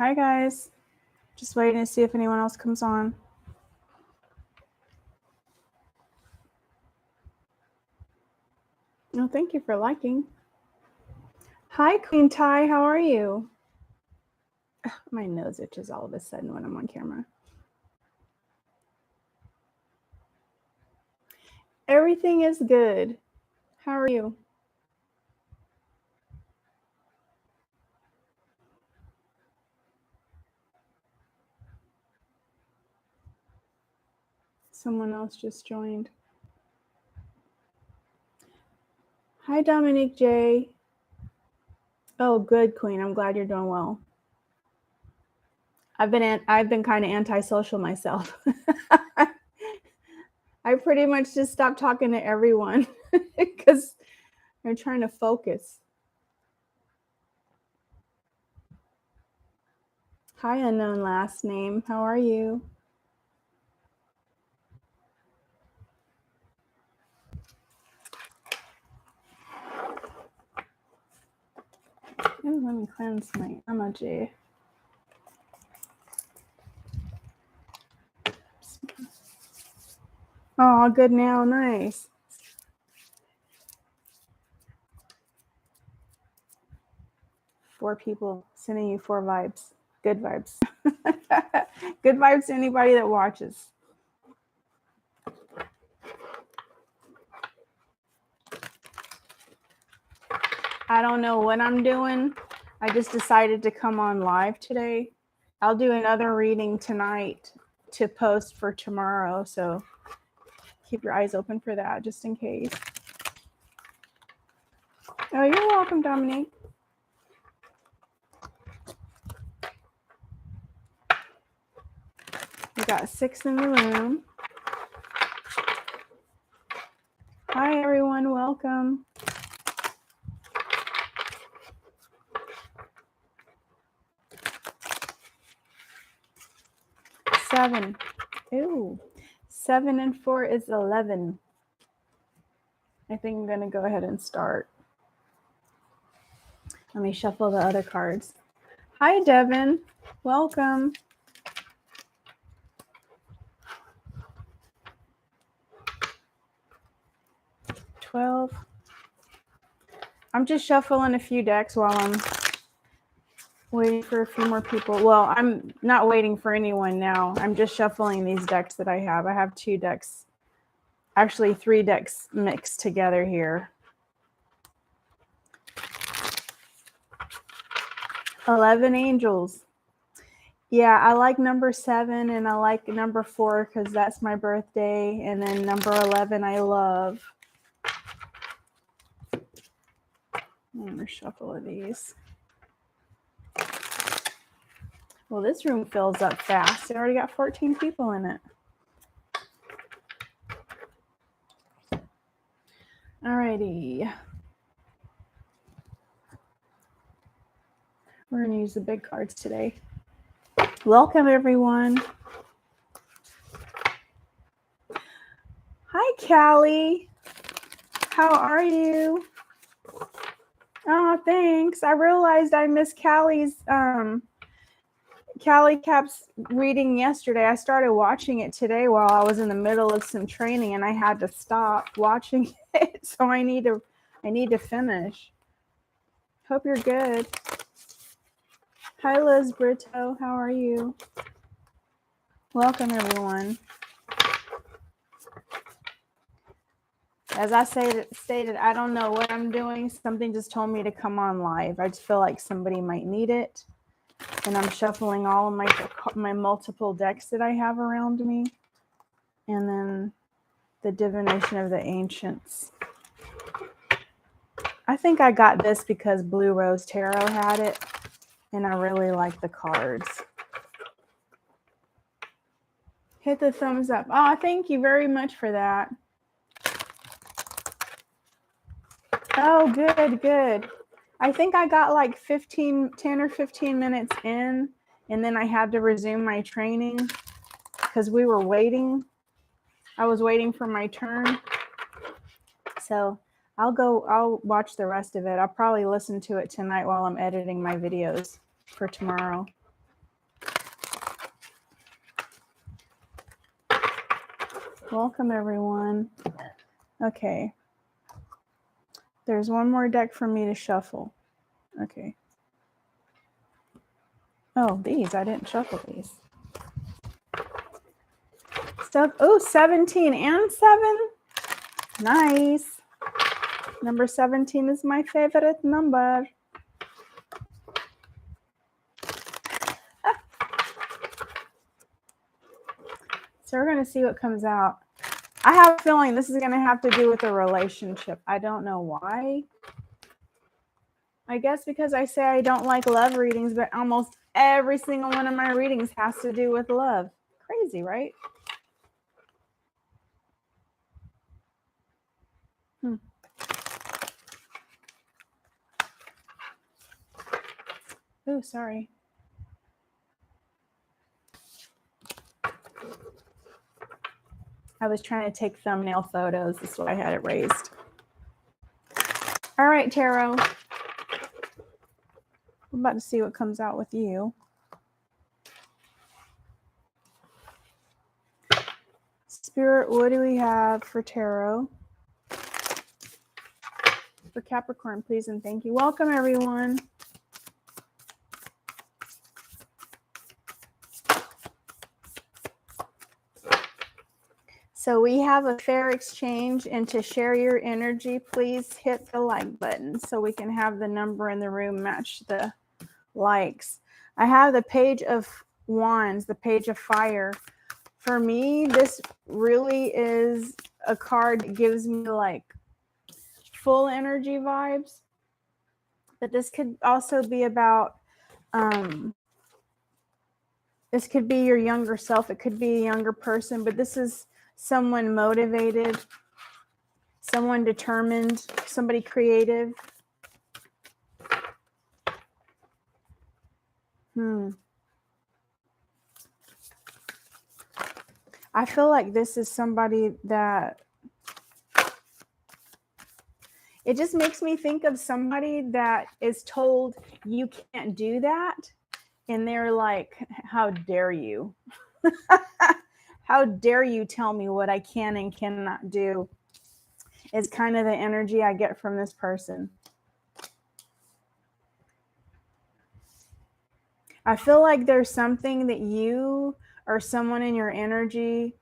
Hi, guys. Just waiting to see if anyone else comes on. No, thank you for liking. Hi, Queen Ty. How are you? My nose itches all of a sudden when I'm on camera. Everything is good. How are you? Someone else just joined. Hi, Dominique J. Oh, good, Queen. I'm glad you're doing well. I've been kind of antisocial myself. I pretty much just stopped talking to everyone because they're trying to focus. Hi, unknown last name. How are you? Ooh, let me cleanse my emoji. Oh, good now. Nice. Four people sending you 4 vibes. Good vibes. Good vibes to anybody that watches. I don't know what I'm doing. I just decided to come on live today. I'll do another reading tonight to post for tomorrow. So keep your eyes open for that just in case. Oh, you're welcome, Dominique. We got 6 in the room. Hi, everyone. Welcome. Seven. Ooh. 7 and 4 is 11. I think I'm going to go ahead and start. Let me shuffle the other cards. Hi, Devin. Welcome. $12. I'm just shuffling a few decks while I'm waiting for a few more people. Well, I'm not waiting for anyone now. I'm just shuffling these decks that I have. I have 2 decks, actually 3 decks mixed together here. 11 angels. Yeah, I like number 7 and I like number 4 because that's my birthday. And then number 11 I love. I'm going to shuffle of these. Well, this room fills up fast. It already got 14 people in it. Alrighty. We're going to use the big cards today. Welcome, everyone. Hi, Callie. How are you? Oh, thanks. I realized I missed Callie's Callie Cap's reading yesterday. I started watching it today while I was in the middle of some training and I had to stop watching it. So I need to finish. Hope you're good. Hi, Liz Brito. How are you? Welcome, everyone. As I stated, I don't know what I'm doing. Something just told me to come on live. I just feel like somebody might need it. And I'm shuffling all of my multiple decks that I have around me. And then the Divination of the Ancients. I think I got this because Blue Rose Tarot had it. And I really like the cards. Hit the thumbs up. Oh, thank you very much for that. Oh, good, good. I think I got like 10 or 15 minutes in, and then I had to resume my training because we were waiting. I was waiting for my turn. So I'll watch the rest of it. I'll probably listen to it tonight while I'm editing my videos for tomorrow. Welcome, everyone. Okay. There's one more deck for me to shuffle. Okay. Oh, these. I didn't shuffle these. Stuff. Oh, 17 and 7. Nice. Number 17 is my favorite number. So we're going to see what comes out. I have a feeling this is going to have to do with a relationship. I don't know why. I guess because I say I don't like love readings, but almost every single one of my readings has to do with love. Crazy, right? Oh, sorry. I was trying to take thumbnail photos. That's why I had it raised. All right, Tarot. I'm about to see what comes out with you. Spirit, what do we have for Tarot? For Capricorn, please and thank you. Welcome, everyone. So we have a fair exchange, and to share your energy, please hit the like button so we can have the number in the room match the likes. I have the Page of Wands, the Page of Fire. For me, this really is a card that gives me like full energy vibes. But this could also be about, this could be your younger self. It could be a younger person, but this is someone motivated, someone determined, somebody creative. I feel like this is somebody that, it just makes me think of somebody that is told you can't do that. And they're like, how dare you? How dare you tell me what I can and cannot do? Is kind of the energy I get from this person. I feel like there's something that you or someone in your energy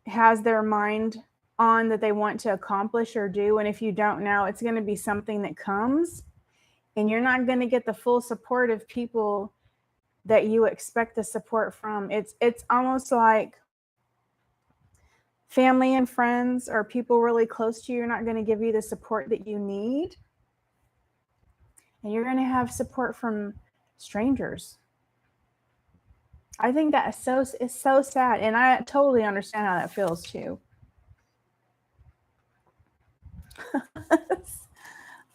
has their mind on that they want to accomplish or do. And if you don't know, it's going to be something that comes, and you're not going to get the full support of people that you expect the support from. It's almost like family and friends or people really close to you are not going to give you the support that you need. And you're going to have support from strangers. I think that is so sad. And I totally understand how that feels too.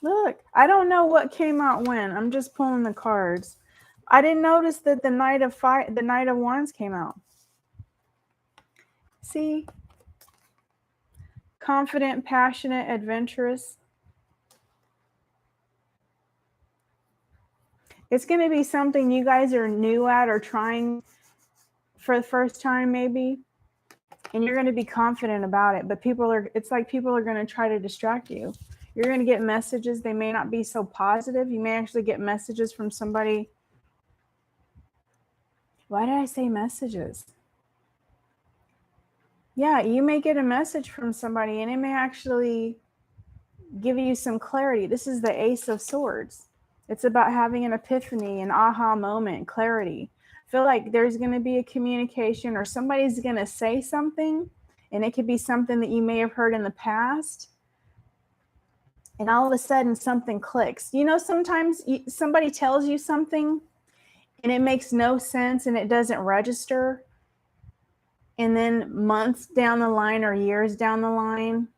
Look, I don't know what came out when. I'm just pulling the cards. I didn't notice that the Knight of Wands came out. See? Confident, passionate, adventurous. It's going to be something you guys are new at or trying for the first time maybe. And you're going to be confident about it. But it's like people are going to try to distract you. You're going to get messages. They may not be so positive. You may actually get messages from somebody. Why did I say messages? Yeah, you may get a message from somebody and it may actually give you some clarity. This is the Ace of Swords. It's about having an epiphany, an aha moment, clarity. I feel like there's going to be a communication or somebody's going to say something, and it could be something that you may have heard in the past. And all of a sudden something clicks. You know, sometimes somebody tells you something and it makes no sense and it doesn't register. And then months down the line or years down the line,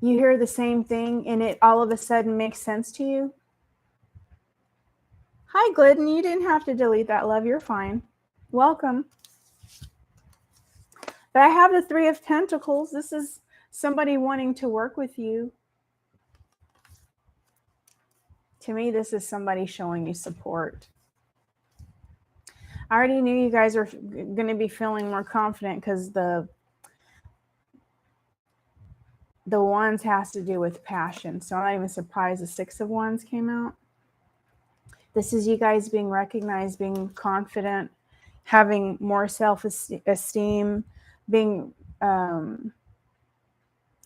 you hear the same thing and it all of a sudden makes sense to you. Hi, Glidden. You didn't have to delete that, love. You're fine. Welcome. But I have the Three of Pentacles. This is somebody wanting to work with you. To me, this is somebody showing you support. I already knew you guys are going to be feeling more confident because the Wands has to do with passion. So I'm not even surprised the Six of Wands came out. This is you guys being recognized, being confident, having more self-esteem, being,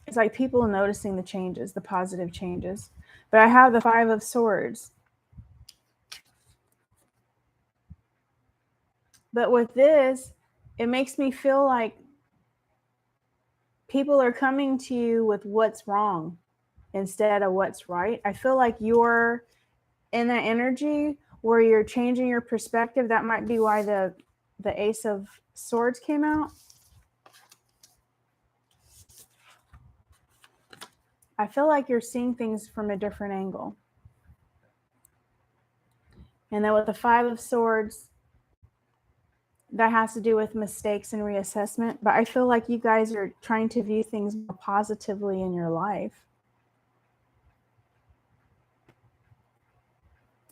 it's like people noticing the changes, the positive changes. But I have the Five of Swords. But with this, it makes me feel like people are coming to you with what's wrong instead of what's right. I feel like you're in that energy where you're changing your perspective. That might be why the Ace of Swords came out. I feel like you're seeing things from a different angle. And then with the Five of Swords, that has to do with mistakes and reassessment. But I feel like you guys are trying to view things more positively in your life.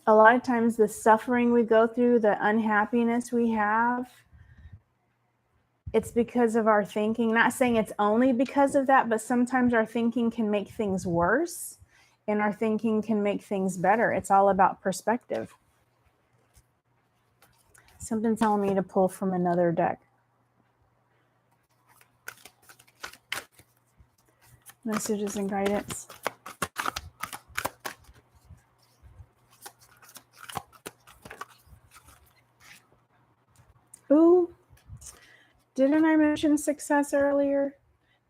A lot of times the suffering we go through, the unhappiness we have, it's because of our thinking. Not saying it's only because of that, but sometimes our thinking can make things worse and our thinking can make things better. It's all about perspective. Something's telling me to pull from another deck. Messages and guidance. Ooh, didn't I mention success earlier?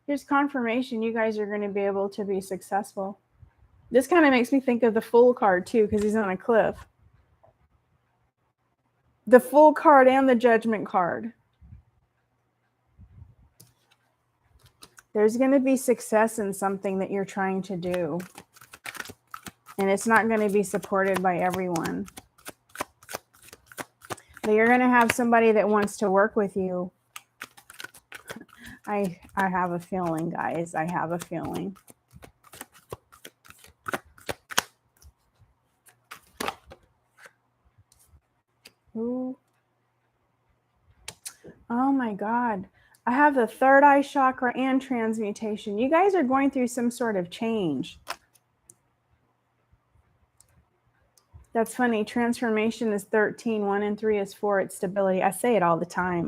Here's confirmation you guys are going to be able to be successful. This kind of makes me think of the Fool card too, because he's on a cliff. The Fool card and the Judgment card. There's going to be success in something that you're trying to do. And it's not going to be supported by everyone. But you're going to have somebody that wants to work with you. I have a feeling, guys. I have a feeling. Ooh. Oh my God. I have the Third Eye Chakra and transmutation. You guys are going through some sort of change. That's funny. Transformation is 13. 1 and 3 is 4. It's stability. I say it all the time.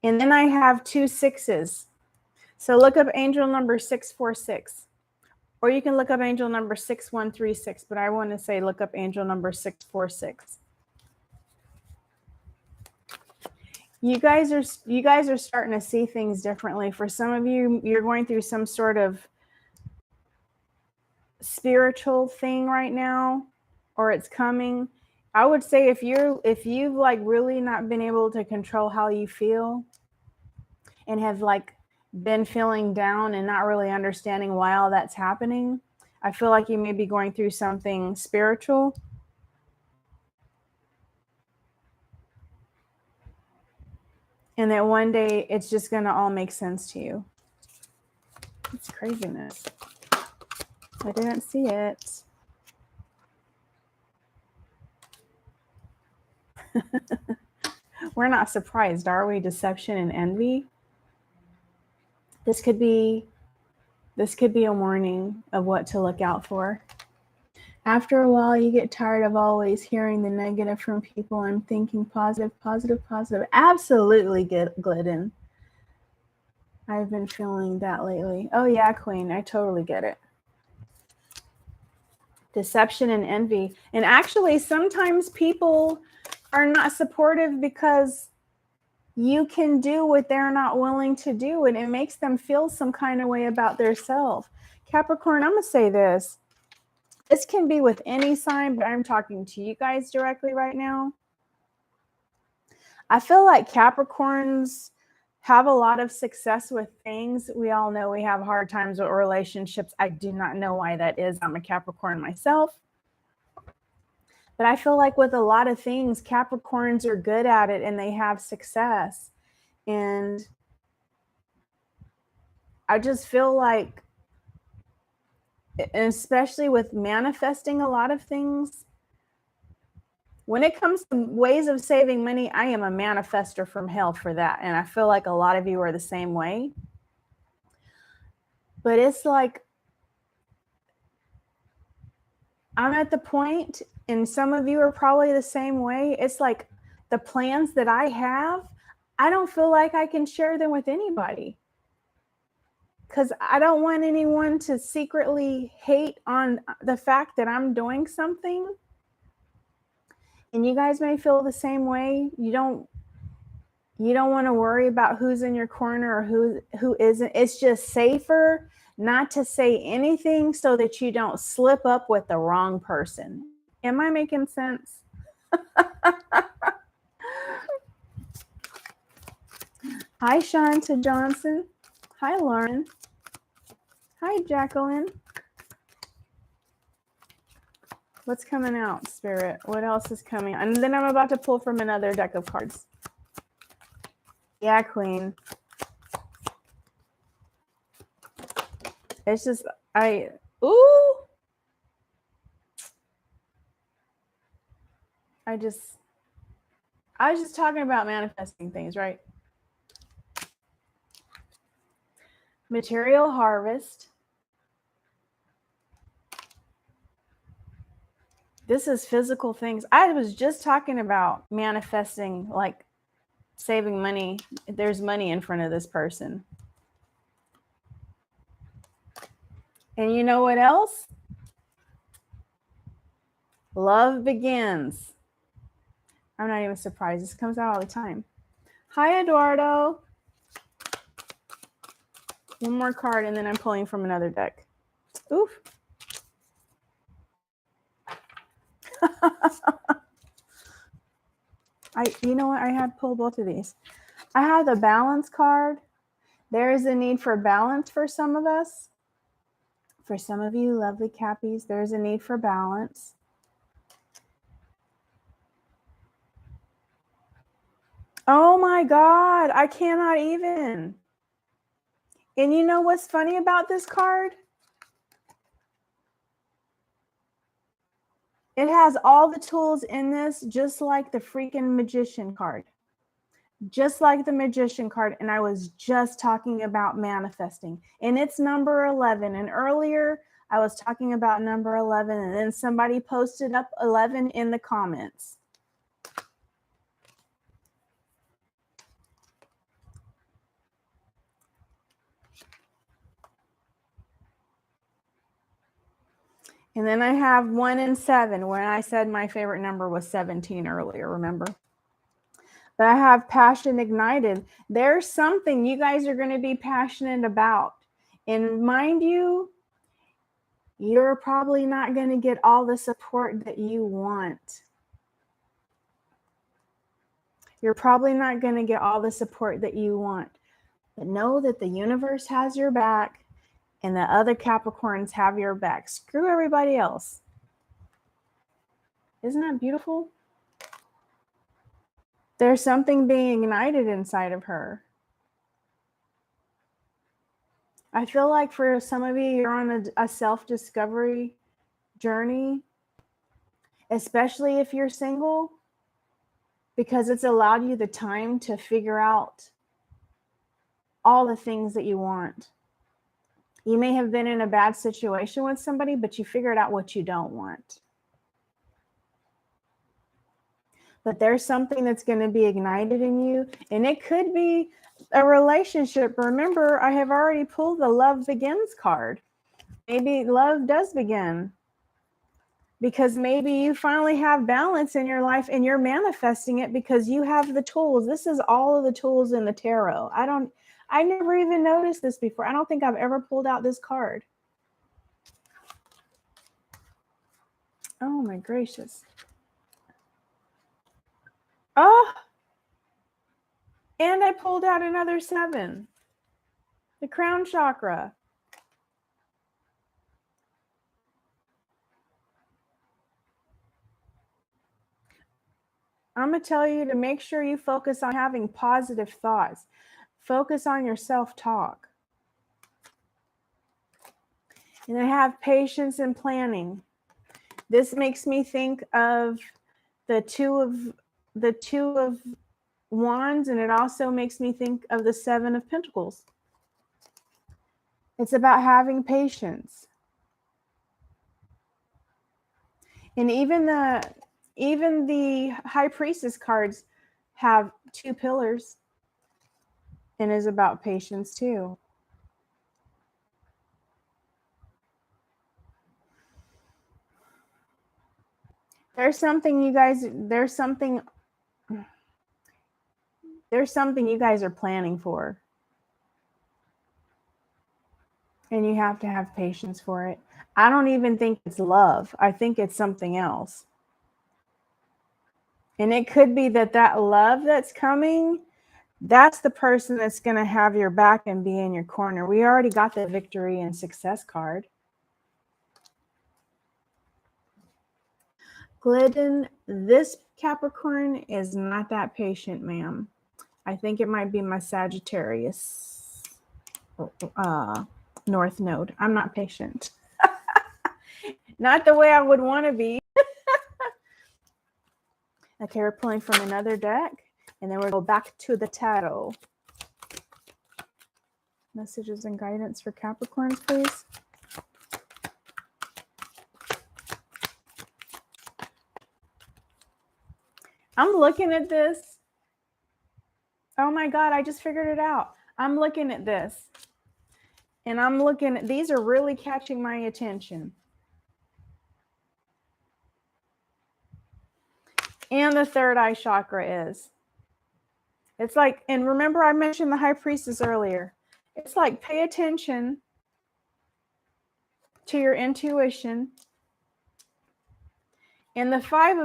And then I have 2 6s. So look up angel number 646. Or you can look up angel number 6136. But I want to say look up angel number 646. You guys are starting to see things differently. For some of you, you're going through some sort of spiritual thing right now, or it's coming. I would say if you've like really not been able to control how you feel and have like been feeling down and not really understanding why all that's happening, I feel like you may be going through something spiritual. And that one day it's just going to all make sense to you. It's craziness. I didn't see it. We're not surprised, are we? Deception and envy. This could be a warning of what to look out for. After a while, you get tired of always hearing the negative from people and thinking positive, positive, positive. Absolutely, Glidden. I've been feeling that lately. Oh yeah, Queen, I totally get it. Deception and envy. And actually, sometimes people are not supportive because you can do what they're not willing to do, and it makes them feel some kind of way about themselves. Capricorn, I'm going to say this. This can be with any sign, but I'm talking to you guys directly right now. I feel like Capricorns have a lot of success with things. We all know we have hard times with relationships. I do not know why that is. I'm a Capricorn myself. But I feel like with a lot of things, Capricorns are good at it and they have success. And I just feel like, especially with manifesting a lot of things, When it comes to ways of saving money, I am a manifester from hell for that. And I feel like a lot of you are the same way. But it's like, I'm at the point, and some of you are probably the same way. It's like the plans that I have, I don't feel like I can share them with anybody. Because I don't want anyone to secretly hate on the fact that I'm doing something. And you guys may feel the same way. You don't want to worry about who's in your corner or who isn't. It's just safer not to say anything so that you don't slip up with the wrong person. Am I making sense? Hi, Shanta Johnson. Hi, Lauren. Hi, Jacqueline. What's coming out, Spirit? What else is coming? And then I'm about to pull from another deck of cards. Yeah, Queen. It's just, I was just talking about manifesting things, right? Material harvest. This is physical things. I was just talking about manifesting, like saving money. There's money in front of this person. And you know what else? Love begins. I'm not even surprised. This comes out all the time. Hi, Eduardo. One more card, and then I'm pulling from another deck. Oof. You know what? I had pulled both of these. I have the balance card. There is a need for balance for some of us. For some of you lovely Cappies, there's a need for balance. Oh my God, I cannot even. And you know what's funny about this card? It has all the tools in this, just like the freaking magician card. Just like the magician card. And I was just talking about manifesting. And it's number 11. And earlier I was talking about number 11. And then somebody posted up 11 in the comments. And then I have 1 and 7, when I said my favorite number was 17 earlier, remember? But I have passion ignited. There's something you guys are going to be passionate about. And mind you, you're probably not going to get all the support that you want. You're probably not going to get all the support that you want. But know that the universe has your back and the other Capricorns have your back. Screw everybody else. Isn't that beautiful? There's something being ignited inside of her. I feel like for some of you, you're on a self-discovery journey, especially if you're single, because it's allowed you the time to figure out all the things that you want. You may have been in a bad situation with somebody, but you figured out what you don't want. But there's something that's going to be ignited in you, and it could be a relationship. Remember, I have already pulled the Love Begins card. Maybe love does begin because maybe you finally have balance in your life and you're manifesting it because you have the tools. This is all of the tools in the tarot. I never even noticed this before. I don't think I've ever pulled out this card. Oh my gracious. Oh, and I pulled out another 7. The crown chakra. I'm going to tell you to make sure you focus on having positive thoughts. Focus on your self-talk. And I have patience and planning. This makes me think of the two of Wands, and it also makes me think of the Seven of Pentacles. It's about having patience. And even the High Priestess cards have 2 pillars and is about patience too. There's something you guys are planning for. And you have to have patience for it. I don't even think it's love. I think it's something else. And it could be that love that's coming, that's the person that's going to have your back and be in your corner. We already got the victory and success card. Glidden, this Capricorn is not that patient, ma'am. I think it might be my Sagittarius North Node. I'm not patient. Not the way I would want to be. Okay, we're pulling from another deck, and then we'll go back to the tarot. Messages and guidance for Capricorns, please. I'm looking at this. Oh my God, I just figured it out. I'm looking at this. And I'm looking at, these are really catching my attention. And the third eye chakra is. It's like, and remember I mentioned the High Priestess earlier. It's like, pay attention to your intuition. And the five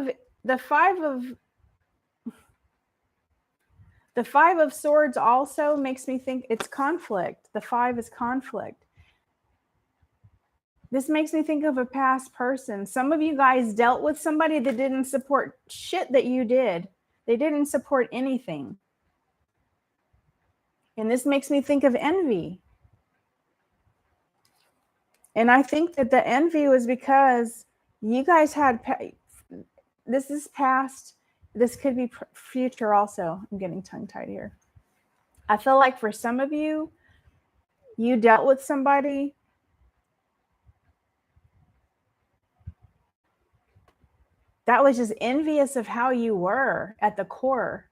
of swords also makes me think it's conflict. The 5 is conflict. This makes me think of a past person. Some of you guys dealt with somebody that didn't support shit that you did. They didn't support anything. And this makes me think of envy. And I think that the envy was because you guys had, this is past, this could be future also. I'm getting tongue-tied here. I feel like for some of you, you dealt with somebody that was just envious of how you were at the core.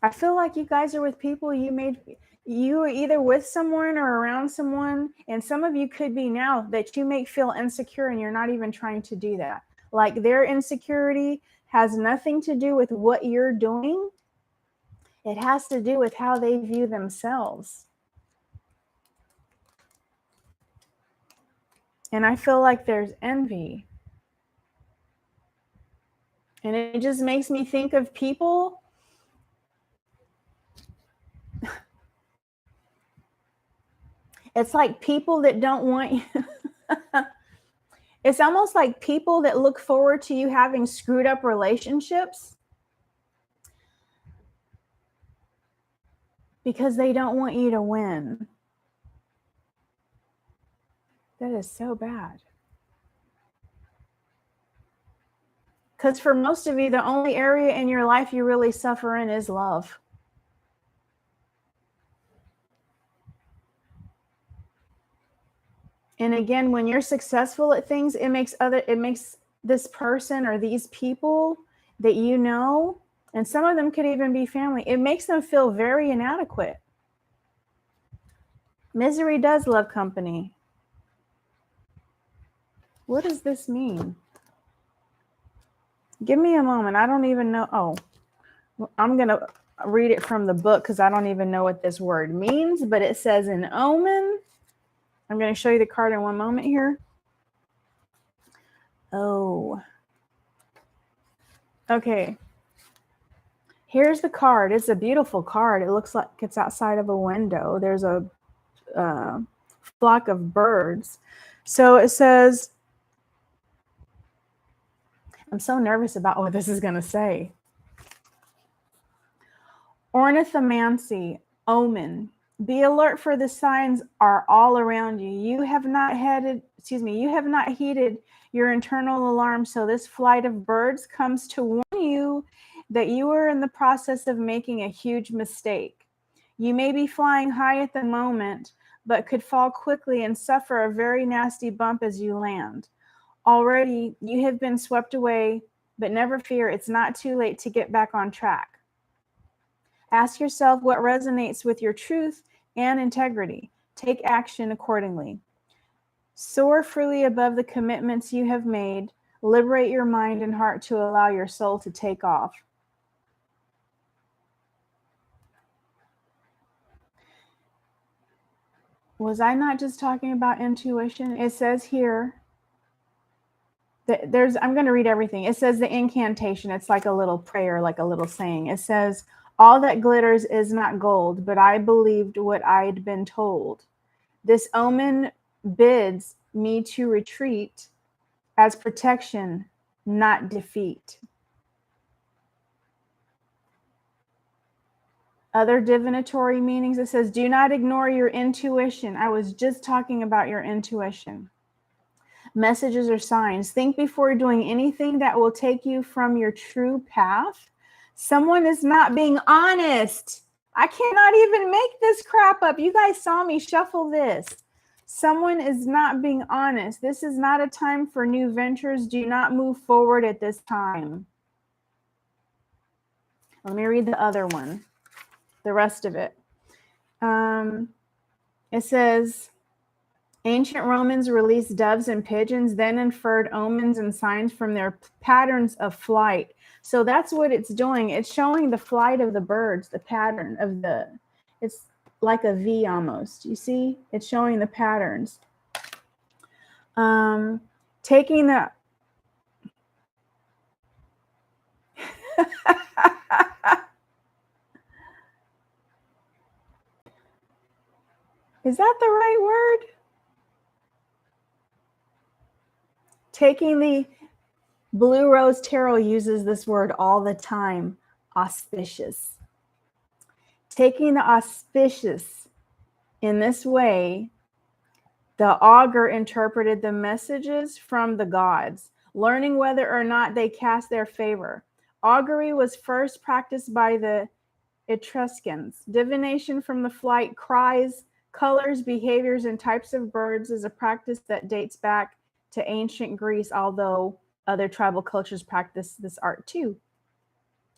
I feel like you guys are with people you were either with someone or around someone, and some of you could be now that you may feel insecure and you're not even trying to do that. Like their insecurity has nothing to do with what you're doing. It has to do with how they view themselves. And I feel like there's envy. And it just makes me think of people. It's like people that don't want you. It's almost like people that look forward to you having screwed up relationships because they don't want you to win. That is so bad. Because for most of you, the only area in your life you really suffer in is love. And again, when you're successful at things, it makes this person or these people that you know, and some of them could even be family, it makes them feel very inadequate. Misery does love company. What does this mean? Give me a moment. I don't even know. Oh, I'm going to read it from the book because I don't even know what this word means, but it says an omen. I'm going to show you the card in one moment here. Oh. Okay. Here's the card. It's a beautiful card. It looks like it's outside of a window. There's a flock of birds. So it says, I'm so nervous about what this is going to say. Ornithomancy, omen. Be alert, for the signs are all around you. You have not heeded your internal alarm, so this flight of birds comes to warn you that you are in the process of making a huge mistake. You may be flying high at the moment, but could fall quickly and suffer a very nasty bump as you land. Already, you have been swept away, but never fear, it's not too late to get back on track. Ask yourself what resonates with your truth and integrity. Take action accordingly. Soar freely above the commitments you have made. Liberate your mind and heart to allow your soul to take off. Was I not just talking about intuition? It says here, I'm going to read everything. It says the incantation. It's like a little prayer, like a little saying. It says, all that glitters is not gold, but I believed what I'd been told. This omen bids me to retreat as protection, not defeat. Other divinatory meanings, it says, do not ignore your intuition. I was just talking about your intuition. Messages or signs. Think before doing anything that will take you from your true path. Someone is not being honest. I cannot even make this crap up. You guys saw me shuffle this. Someone is not being honest. This is not a time for new ventures. Do not move forward at this time. Let me read the other one, the rest of it. It says, ancient Romans released doves and pigeons, then inferred omens and signs from their patterns of flight. So that's what it's doing. It's showing the flight of the birds, the pattern of it's like a V almost. You see? It's showing the patterns. Taking the... Is that the right word? Taking the Blue Rose Tarot uses this word all the time, auspicious. Taking the auspicious in this way, the augur interpreted the messages from the gods, learning whether or not they cast their favor. Augury was first practiced by the Etruscans. Divination from the flight, cries, colors, behaviors, and types of birds is a practice that dates back to ancient Greece, although other tribal cultures practice this art too.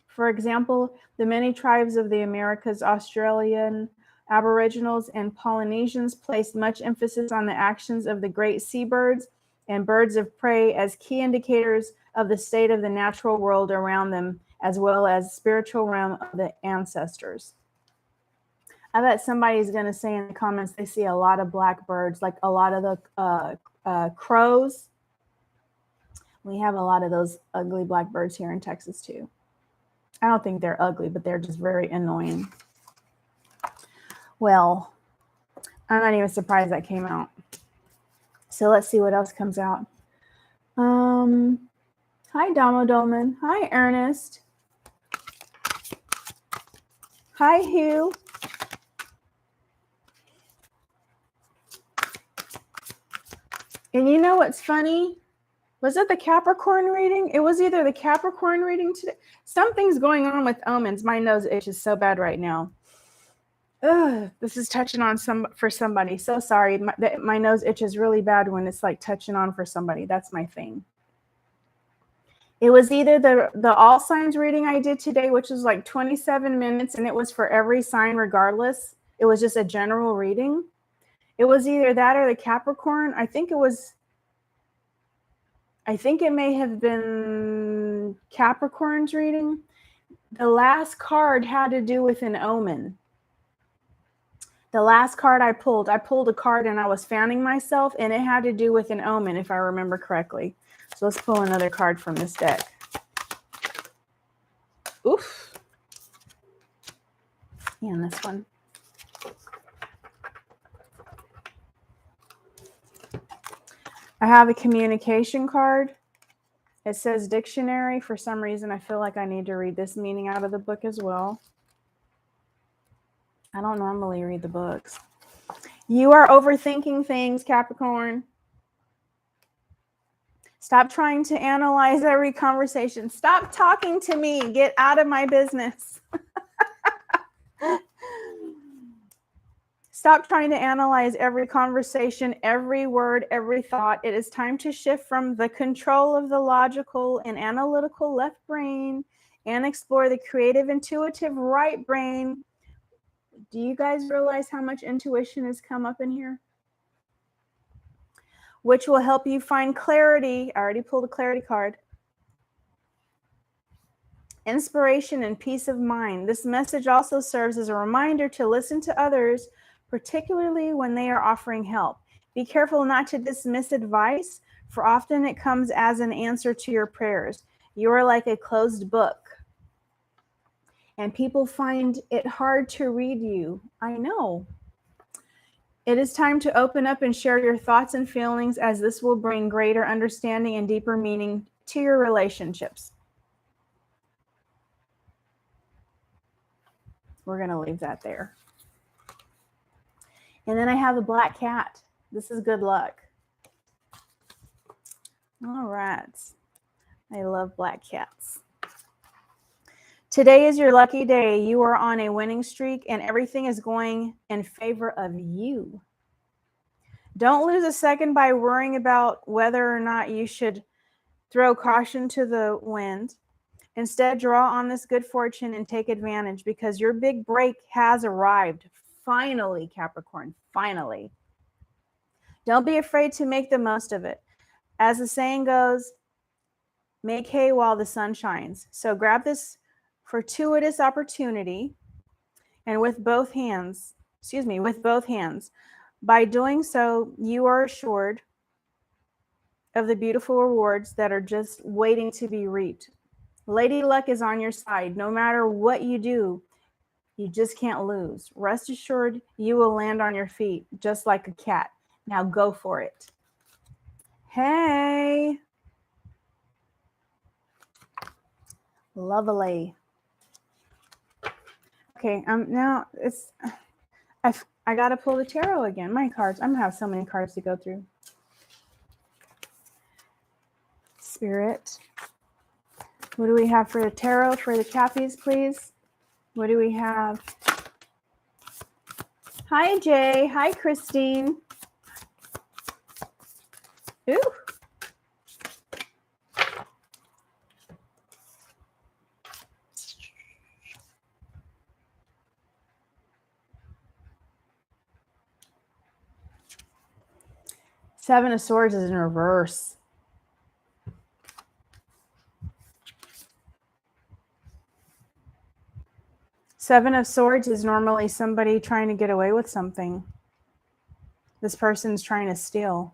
For example, the many tribes of the Americas, Australian Aboriginals, and Polynesians placed much emphasis on the actions of the great seabirds and birds of prey as key indicators of the state of the natural world around them, as well as spiritual realm of the ancestors. I bet somebody's going to say in the comments they see a lot of black birds, like a lot of the crows. We have a lot of those ugly black birds here in Texas too. I don't think they're ugly, but they're just very annoying. Well, I'm not even surprised that came out. So let's see what else comes out. Hi, Domo Dolman. Hi, Ernest. Hi, Hugh. And you know what's funny? Was it the Capricorn reading? It was either the Capricorn reading today. Something's going on with omens. My nose itches so bad right now. Ugh, this is touching on for somebody. So sorry. My nose itches really bad when it's like touching on for somebody. That's my thing. It was either the all signs reading I did today, which was like 27 minutes, and it was for every sign regardless. It was just a general reading. It was either that or the Capricorn. I think it may have been Capricorn's reading. The last card had to do with an omen. The last card I pulled a card and I was fanning myself, and it had to do with an omen, if I remember correctly. So let's pull another card from this deck. Oof. And this one. I have a communication card. It says dictionary. For some reason, I feel like I need to read this meaning out of the book as well. I don't normally read the books. You are overthinking things, Capricorn. Stop trying to analyze every conversation. Stop talking to me. Get out of my business. Stop trying to analyze every conversation, every word, every thought. It is time to shift from the control of the logical and analytical left brain and explore the creative, intuitive right brain. Do you guys realize how much intuition has come up in here? Which will help you find clarity. I already pulled a clarity card. Inspiration and peace of mind. This message also serves as a reminder to listen to others, particularly when they are offering help. Be careful not to dismiss advice, for often it comes as an answer to your prayers. You are like a closed book, and people find it hard to read you. I know. It is time to open up and share your thoughts and feelings, as this will bring greater understanding and deeper meaning to your relationships. We're going to leave that there. And then I have a black cat. This is good luck. All right. I love black cats. Today is your lucky day. You are on a winning streak and everything is going in favor of you. Don't lose a second by worrying about whether or not you should throw caution to the wind. Instead, draw on this good fortune and take advantage, because your big break has arrived. Finally, Capricorn, finally. Don't be afraid to make the most of it. As the saying goes, make hay while the sun shines. So grab this fortuitous opportunity and with both hands. By doing so, you are assured of the beautiful rewards that are just waiting to be reaped. Lady Luck is on your side. No matter what you do, you just can't lose. Rest assured, you will land on your feet just like a cat. Now go for it. Hey. Lovely. Okay, now it's I gotta pull the tarot again. My cards. I'm gonna have so many cards to go through. Spirit. What do we have for the tarot for the Cappies, please? What do we have? Hi, Jay. Hi, Christine. Ooh. Seven of Swords is in reverse. Seven of Swords is normally somebody trying to get away with something. This person's trying to steal.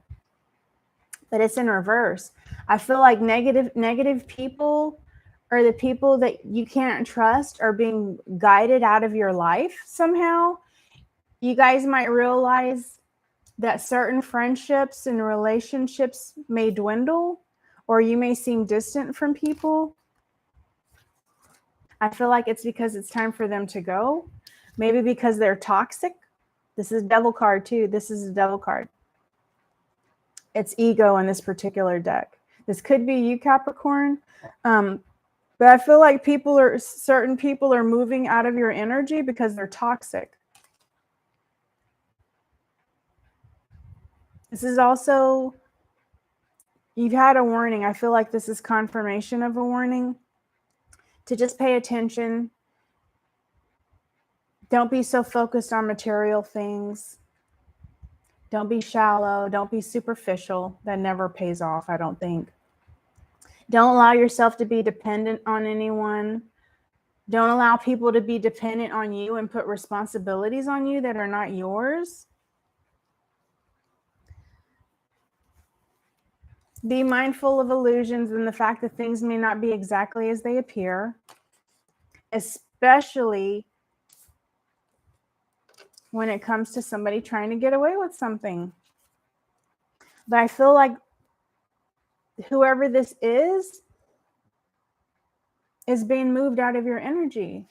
But it's in reverse. I feel like negative people, or the people that you can't trust, are being guided out of your life somehow. You guys might realize that certain friendships and relationships may dwindle, or you may seem distant from people. I feel like it's because it's time for them to go. Maybe because they're toxic. This is Devil card too. This is a Devil card. It's ego in this particular deck. This could be you, Capricorn. But I feel like certain people are moving out of your energy because they're toxic. This is also, you've had a warning. I feel like this is confirmation of a warning. To just pay attention. Don't be so focused on material things. Don't be shallow. Don't be superficial. That never pays off, I don't think. Don't allow yourself to be dependent on anyone. Don't allow people to be dependent on you and put responsibilities on you that are not yours. Be mindful of illusions and the fact that things may not be exactly as they appear, especially when it comes to somebody trying to get away with something. But I feel like whoever this is being moved out of your energy.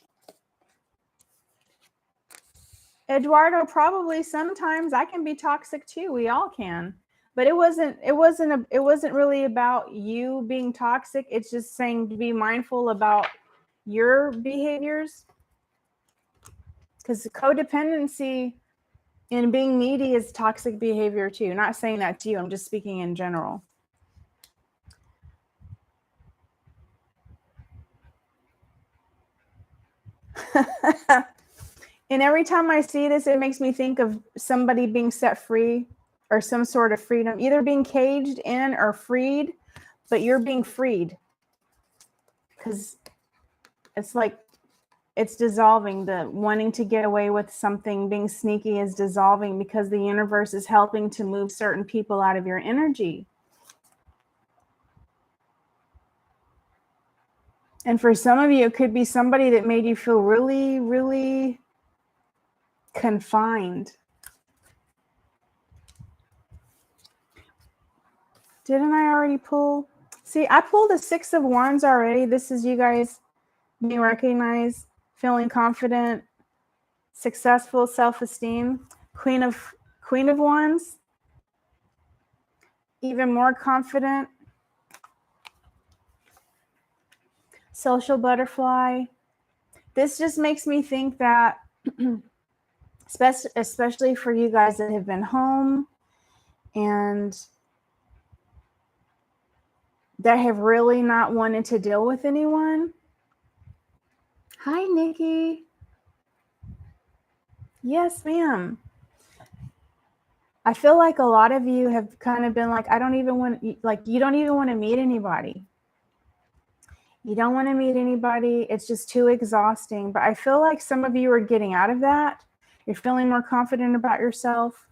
Eduardo, probably sometimes I can be toxic too. We all can. But it wasn't really about you being toxic. It's just saying to be mindful about your behaviors. Because codependency and being needy is toxic behavior too. Not saying that to you. I'm just speaking in general. And every time I see this, it makes me think of somebody being set free or some sort of freedom, either being caged in or freed, but you're being freed because it's like it's dissolving. The wanting to get away with something, being sneaky is dissolving because the universe is helping to move certain people out of your energy. And for some of you, it could be somebody that made you feel really, really confined. Didn't I already pull? See, I pulled the 6 of Wands already. This is you guys being recognized, feeling confident, successful, self-esteem. Queen of Wands, even more confident. Social butterfly. This just makes me think that, especially for you guys that have been home and that have really not wanted to deal with anyone. Hi, Nikki. Yes, ma'am. I feel like a lot of you have kind of been like, I don't even want, like, you don't even want to meet anybody. You don't want to meet anybody. It's just too exhausting. But I feel like some of you are getting out of that. You're feeling more confident about yourself.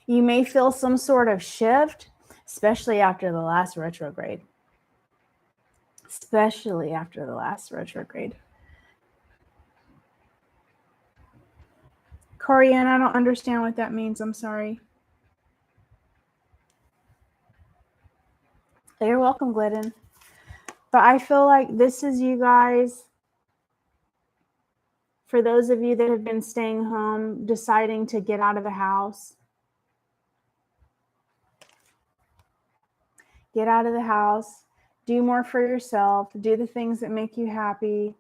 You may feel some sort of shift, especially after the last retrograde. Especially after the last retrograde. Corianne, I don't understand what that means. I'm sorry. You're welcome, Glidden. But I feel like this is you guys, for those of you that have been staying home, deciding to get out of the house. Get out of the house. Do more for yourself. Do the things that make you happy.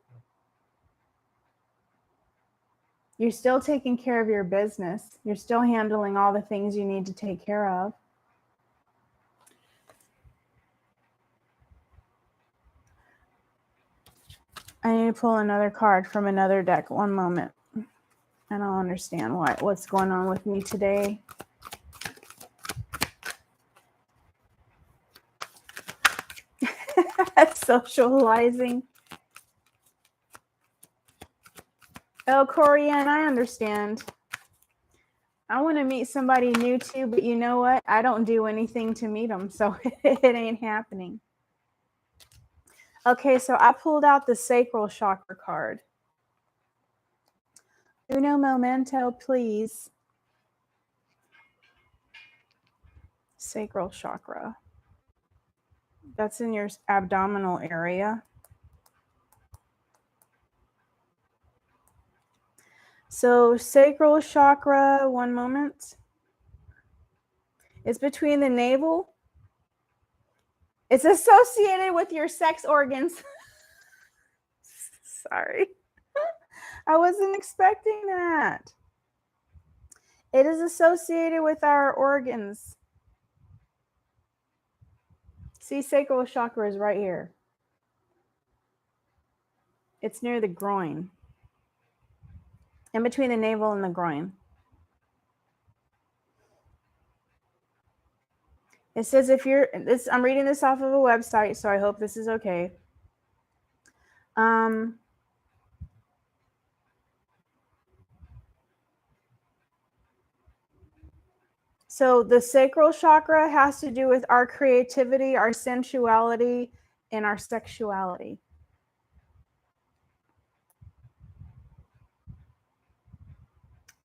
You're still taking care of your business. You're still handling all the things you need to take care of. I need to pull another card from another deck. One moment. I don't understand what's going on with me today. Socializing. Oh, Corianne, I understand. I want to meet somebody new too, but you know what? I don't do anything to meet them, so it ain't happening. Okay, so I pulled out the Sacral Chakra card. Uno momento, please. Sacral Chakra. That's in your abdominal area. So Sacral Chakra, one moment. It's between the navel. It's associated with your sex organs. Sorry. I wasn't expecting that. It is associated with our organs. See, Sacral Chakra is right here. It's near the groin. In between the navel and the groin. It says if you're this, I'm reading this off of a website, so I hope this is okay. So the sacral chakra has to do with our creativity, our sensuality, and our sexuality.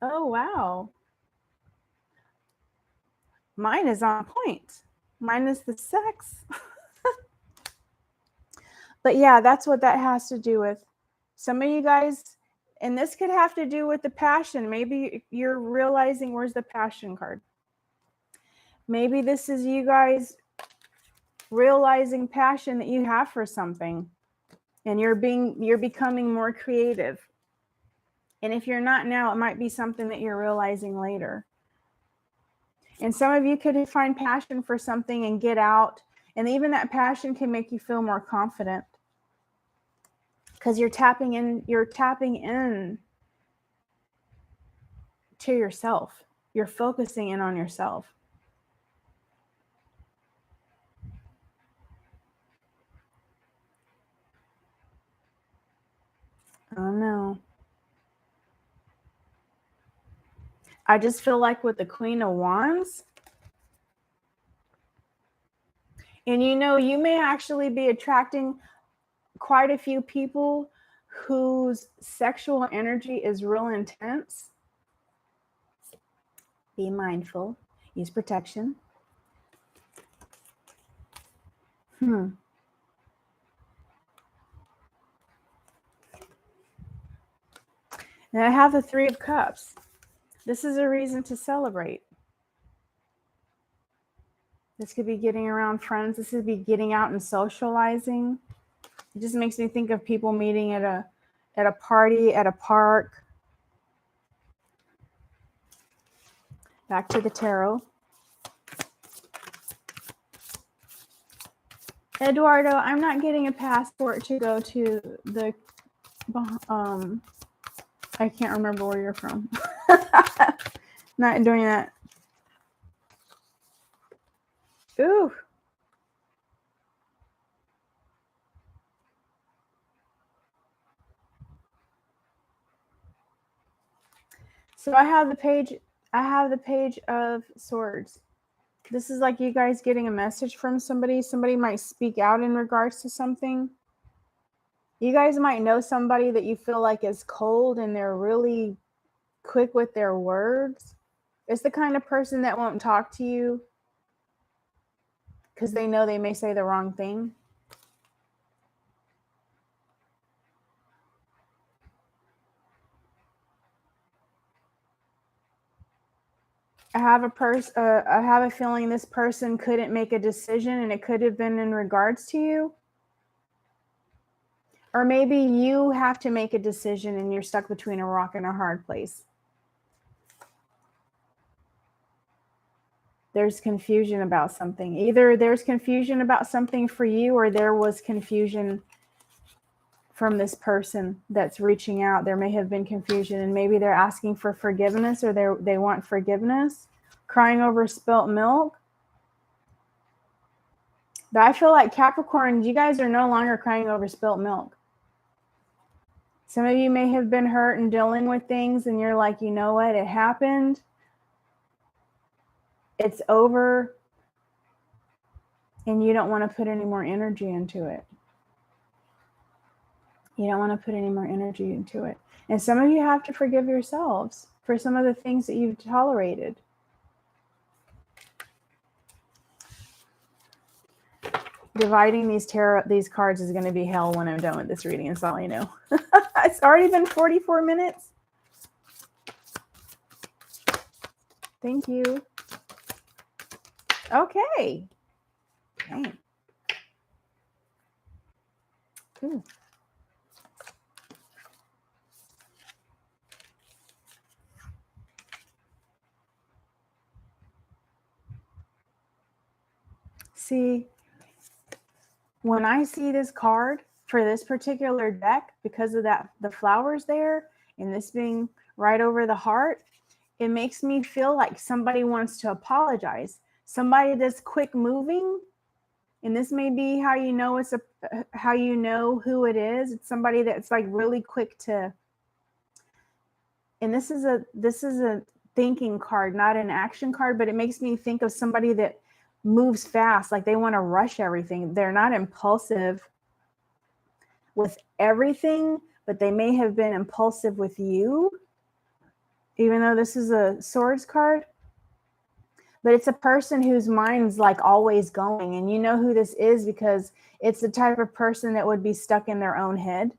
Oh, wow. Mine is on point. Mine is the sex. But yeah, that's what that has to do with. Some of you guys, and this could have to do with the passion. Maybe you're realizing, where's the passion card? Maybe this is you guys realizing passion that you have for something, and you're becoming more creative. And if you're not now, it might be something that you're realizing later. And some of you could find passion for something and get out, and even that passion can make you feel more confident, because you're tapping in to yourself. You're focusing in on yourself. Oh no. I just feel like with the Queen of Wands, and you may actually be attracting quite a few people whose sexual energy is real intense. Be mindful. Use protection. And I have the Three of Cups. This is a reason to celebrate. This could be getting around friends. This could be getting out and socializing. It just makes me think of people meeting at a party, at a park. Back to the tarot. Eduardo, I'm not getting a passport to go to the I can't remember where you're from. Not doing that. Ooh. So I have the Page of Swords. This is like you guys getting a message from somebody. Somebody might speak out in regards to something. You guys might know somebody that you feel like is cold and they're really quick with their words. It's the kind of person that won't talk to you because they know they may say the wrong thing. I have a feeling this person couldn't make a decision, and it could have been in regards to you. Or maybe you have to make a decision and you're stuck between a rock and a hard place. There's confusion about something. Either there's confusion about something for you, or there was confusion from this person that's reaching out. There may have been confusion, and maybe they're asking for forgiveness, or they want forgiveness. Crying over spilt milk. But I feel like Capricorn, you guys are no longer crying over spilt milk. Some of you may have been hurt and dealing with things, and you're like, you know what? It happened. It's over. And you don't want to put any more energy into it. You don't want to put any more energy into it. And some of you have to forgive yourselves for some of the things that you've tolerated. Dividing these cards is going to be hell when I'm done with this reading. That's all you know. It's already been 44 minutes. Thank you. Okay. Dang. Ooh. See, when I see this card for this particular deck, because of that, the flowers there, and this being right over the heart, it makes me feel like somebody wants to apologize. Somebody that's quick moving, and this may be how you know how you know who it is. It's somebody that's like really quick to. And this is a thinking card, not an action card, but it makes me think of somebody that moves fast, like they want to rush everything. They're not impulsive with everything, but they may have been impulsive with you, even though this is a swords card. But it's a person whose mind's like always going, and you know who this is because it's the type of person that would be stuck in their own head.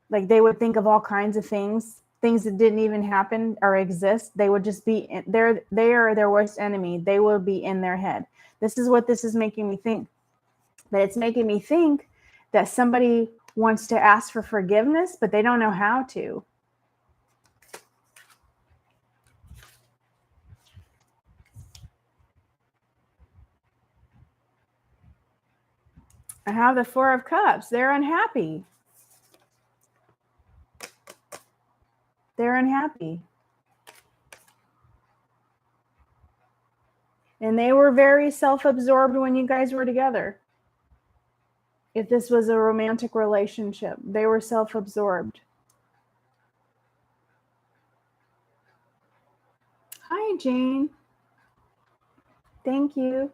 Like they would think of all kinds of things that didn't even happen or exist. They would just be they are their worst enemy. They will be in their head. This is what this is making me think. But it's making me think that somebody wants to ask for forgiveness, but they don't know how to. I have the Four of Cups. They're unhappy. They're unhappy. And they were very self-absorbed when you guys were together. If this was a romantic relationship, they were self-absorbed. Hi, Jane. Thank you.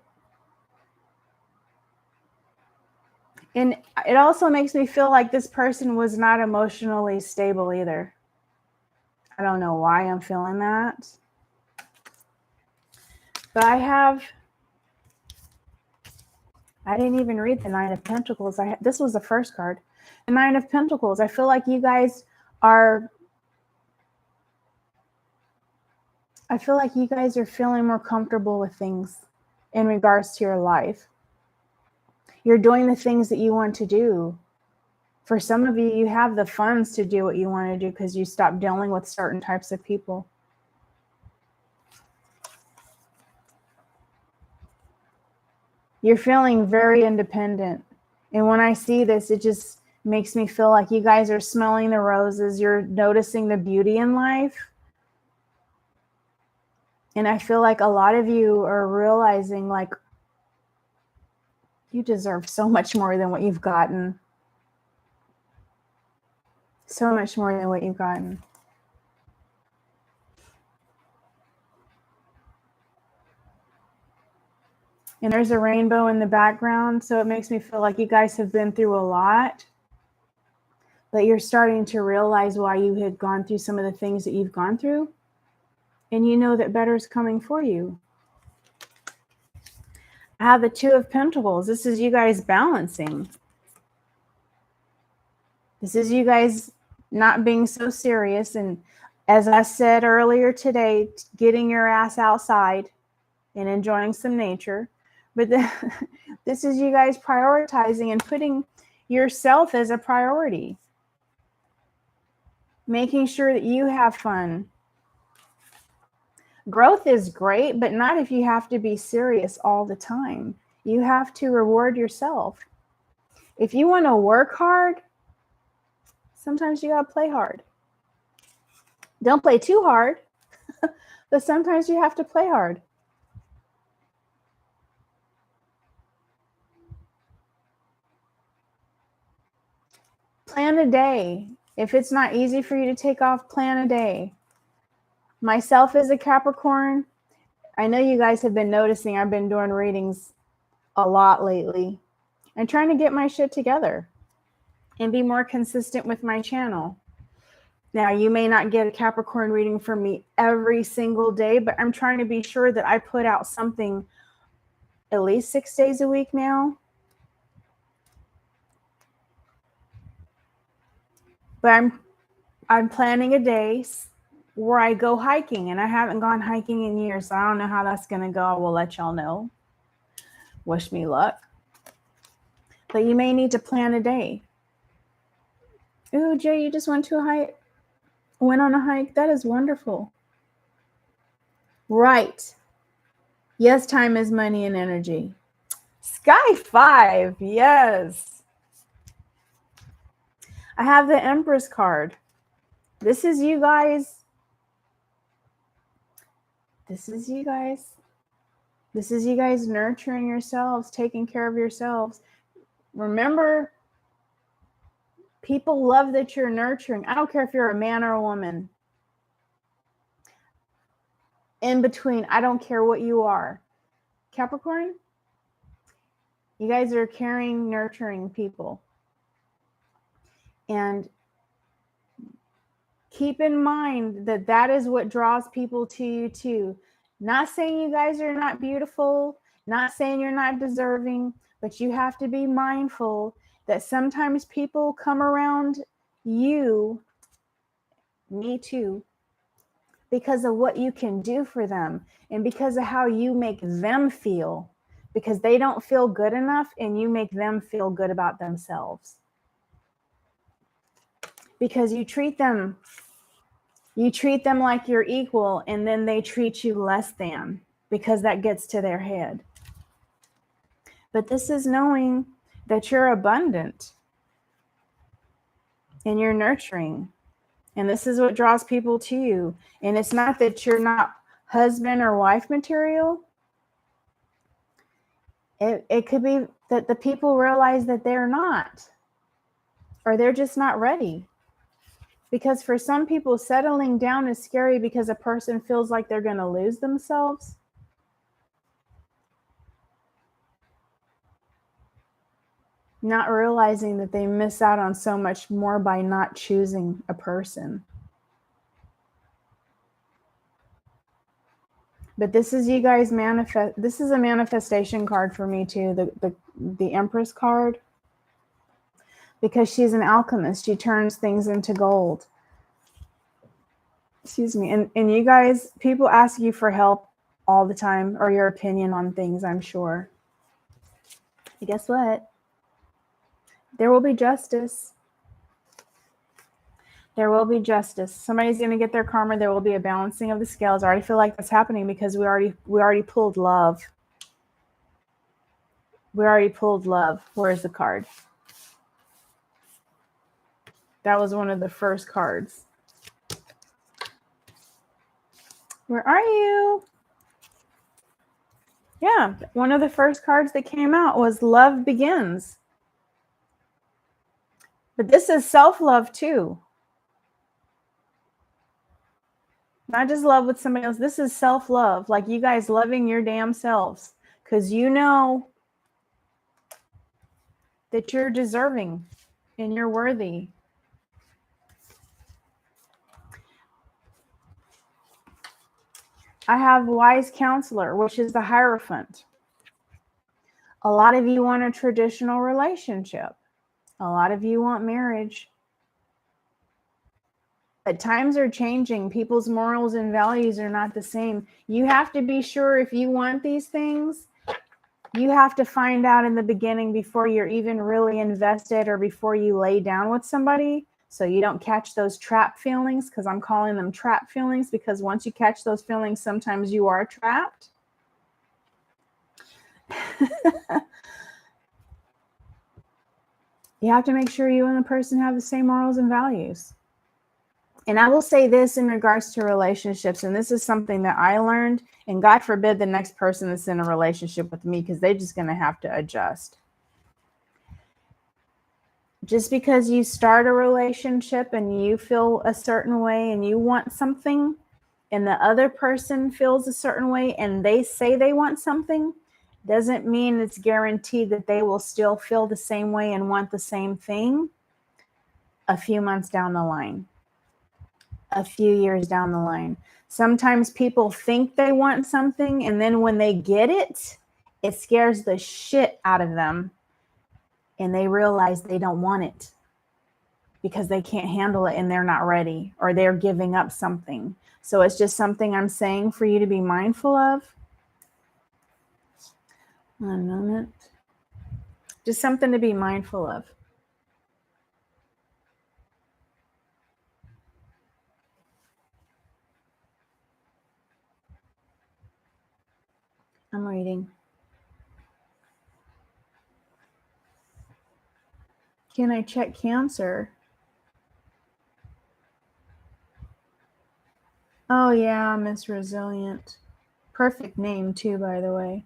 And it also makes me feel like this person was not emotionally stable either. I don't know why I'm feeling that. But I didn't even read the Nine of Pentacles. This was the first card. The Nine of Pentacles. I feel like you guys are feeling more comfortable with things in regards to your life. You're doing the things that you want to do. For some of you, you have the funds to do what you want to do because you stopped dealing with certain types of people. You're feeling very independent. And when I see this, it just makes me feel like you guys are smelling the roses. You're noticing the beauty in life. And I feel like a lot of you are realizing like you deserve so much more than what you've gotten. So much more than what you've gotten. And there's a rainbow in the background. So it makes me feel like you guys have been through a lot. But you're starting to realize why you had gone through some of the things that you've gone through. And you know that better is coming for you. I have the Two of Pentacles. This is you guys balancing. This is you guys not being so serious. And as I said earlier today, getting your ass outside and enjoying some nature. But this is you guys prioritizing and putting yourself as a priority. Making sure that you have fun. Growth is great, but not if you have to be serious all the time. You have to reward yourself. If you want to work hard, sometimes you got to play hard. Don't play too hard, but sometimes you have to play hard. Plan a day. If it's not easy for you to take off, plan a day. Myself as a Capricorn, I know you guys have been noticing I've been doing readings a lot lately. I'm trying to get my shit together and be more consistent with my channel. Now, you may not get a Capricorn reading from me every single day, but I'm trying to be sure that I put out something at least 6 days a week now. But I'm planning a day where I go hiking, and I haven't gone hiking in years, so I don't know how that's going to go. I will let y'all know. Wish me luck. But you may need to plan a day. Ooh, Jay, you just went on a hike. That is wonderful. Right. Yes, time is money and energy. Sky 5. Yes. I have the Empress card. This is you guys. This is you guys nurturing yourselves, taking care of yourselves. Remember, people love that you're nurturing. I don't care if you're a man or a woman. In between, I don't care what you are. Capricorn, you guys are caring, nurturing people. And keep in mind that that is what draws people to you too. Not saying you guys are not beautiful, not saying you're not deserving, but you have to be mindful that sometimes people come around you, me too, because of what you can do for them and because of how you make them feel, because they don't feel good enough and you make them feel good about themselves. Because you treat them like you're equal and then they treat you less than, because that gets to their head. But this is knowing that you're abundant and you're nurturing. And this is what draws people to you. And it's not that you're not husband or wife material. It could be that the people realize that they're not, or they're just not ready. Because for some people, settling down is scary because a person feels like they're going to lose themselves. Not realizing that they miss out on so much more by not choosing a person. But this is you guys manifest. This is a manifestation card for me too. The Empress card. Because she's an alchemist. She turns things into gold. Excuse me. And you guys, people ask you for help all the time, or your opinion on things, I'm sure. But guess what? There will be justice. There will be justice. Somebody's going to get their karma. There will be a balancing of the scales. I already feel like that's happening because we already pulled love. We already pulled love. Where is the card? That was one of the first cards. Where are you? Yeah, one of the first cards that came out was Love Begins. But this is self-love too. Not just love with somebody else. This is self-love. Like you guys loving your damn selves. Because you know that you're deserving and you're worthy. I have Wise Counselor, which is the Hierophant. A lot of you want a traditional relationship. A lot of you want marriage. But times are changing. People's morals and values are not the same. You have to be sure if you want these things, you have to find out in the beginning before you're even really invested or before you lay down with somebody, so you don't catch those trap feelings, because I'm calling them trap feelings, because once you catch those feelings, sometimes you are trapped. You have to make sure you and the person have the same morals and values. And I will say this in regards to relationships, and this is something that I learned, and God forbid the next person that's in a relationship with me, because they're just going to have to adjust. Just because you start a relationship and you feel a certain way and you want something, and the other person feels a certain way and they say they want something, doesn't mean it's guaranteed that they will still feel the same way and want the same thing a few months down the line, a few years down the line. Sometimes people think they want something, and then when they get it, it scares the shit out of them, and they realize they don't want it because they can't handle it and they're not ready, or they're giving up something. So it's just something I'm saying for you to be mindful of. One moment. Just something to be mindful of. I'm reading. Can I check Cancer? Oh yeah, Miss Resilient. Perfect name too, by the way.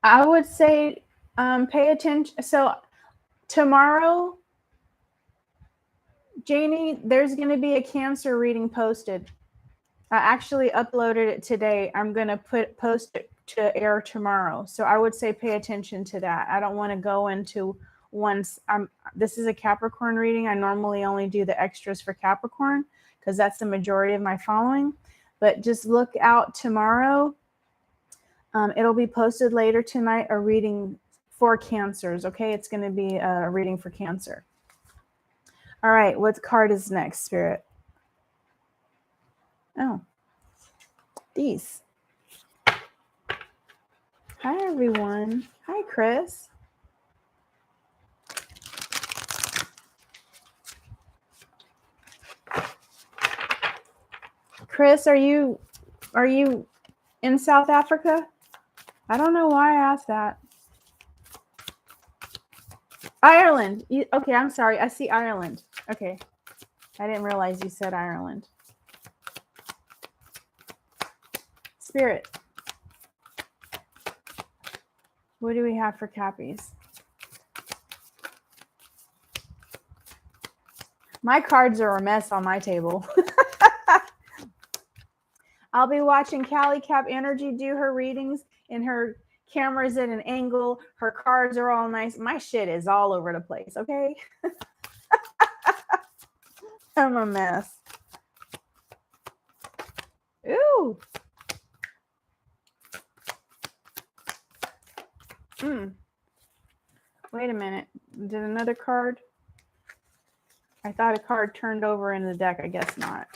I would say pay attention. So tomorrow, Janie, there's going to be a Cancer reading posted. I actually uploaded it today. I'm going to post it to air tomorrow. So I would say pay attention to that. I don't want to go into once. This is a Capricorn reading. I normally only do the extras for Capricorn because that's the majority of my following. But just look out tomorrow. It'll be posted later tonight, a reading for Cancers, okay? It's going to be a reading for Cancer. All right, what card is next, Spirit? Oh, these. Hi, everyone. Hi, Chris. Chris, are you in South Africa? I don't know why I asked that. Ireland. Okay, I'm sorry. I see Ireland. Okay. I didn't realize you said Ireland. Spirit. What do we have for Cappies? My cards are a mess on my table. I'll be watching Callie Cap Energy do her readings, and her camera's at an angle. Her cards are all nice. My shit is all over the place, okay? I'm a mess. Ooh. Wait a minute. Did another card? I thought a card turned over in the deck. I guess not.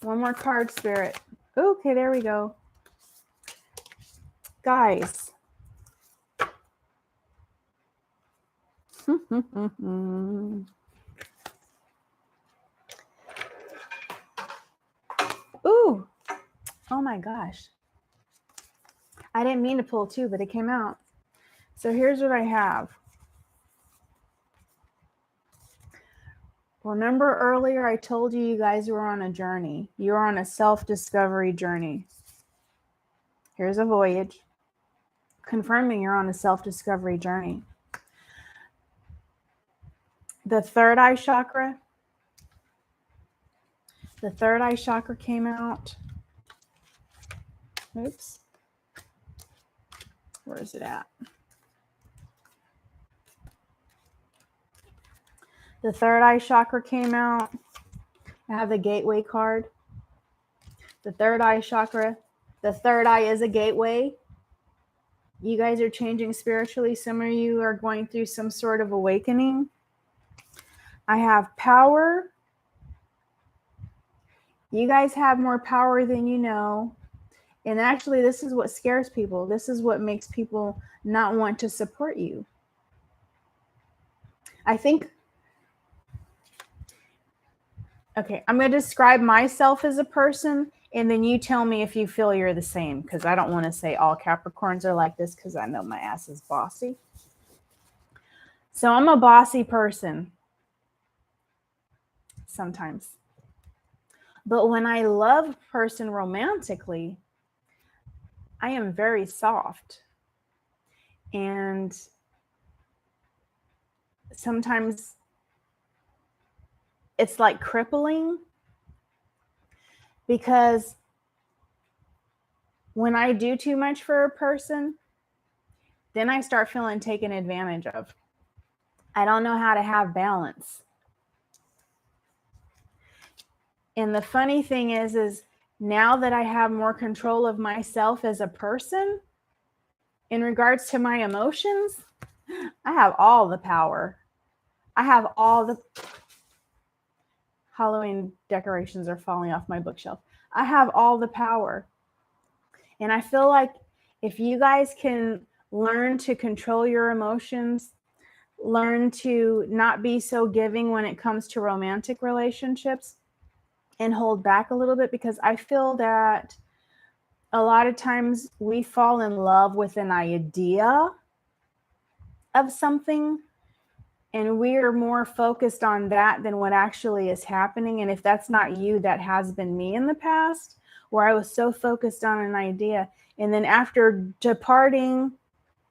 One more card, Spirit. Okay, there we go. Guys. Ooh. Oh my gosh. I didn't mean to pull two, but it came out. So here's what I have. Remember earlier I told you guys were on a journey. You're on a self-discovery journey. Here's a voyage confirming you're on a self-discovery journey. The third eye chakra. The third eye chakra came out. Oops. Where is it at? The third eye chakra came out. I have the gateway card. The third eye chakra. The third eye is a gateway. You guys are changing spiritually. Some of you are going through some sort of awakening. I have power. You guys have more power than you know. And actually, this is what scares people. This is what makes people not want to support you. I think, okay, I'm going to describe myself as a person, and then you tell me if you feel you're the same, because I don't want to say all Capricorns are like this, because I know my ass is bossy. So I'm a bossy person sometimes. But when I love a person romantically, I am very soft. And sometimes it's like crippling, because when I do too much for a person, then I start feeling taken advantage of. I don't know how to have balance. And the funny thing is now that I have more control of myself as a person, in regards to my emotions, I have all the power. I have all the Halloween decorations are falling off my bookshelf. I have all the power. And I feel like if you guys can learn to control your emotions, learn to not be so giving when it comes to romantic relationships, and hold back a little bit, because I feel that a lot of times we fall in love with an idea of something, and we're more focused on that than what actually is happening. And if that's not you, that has been me in the past, where I was so focused on an idea. And then after parting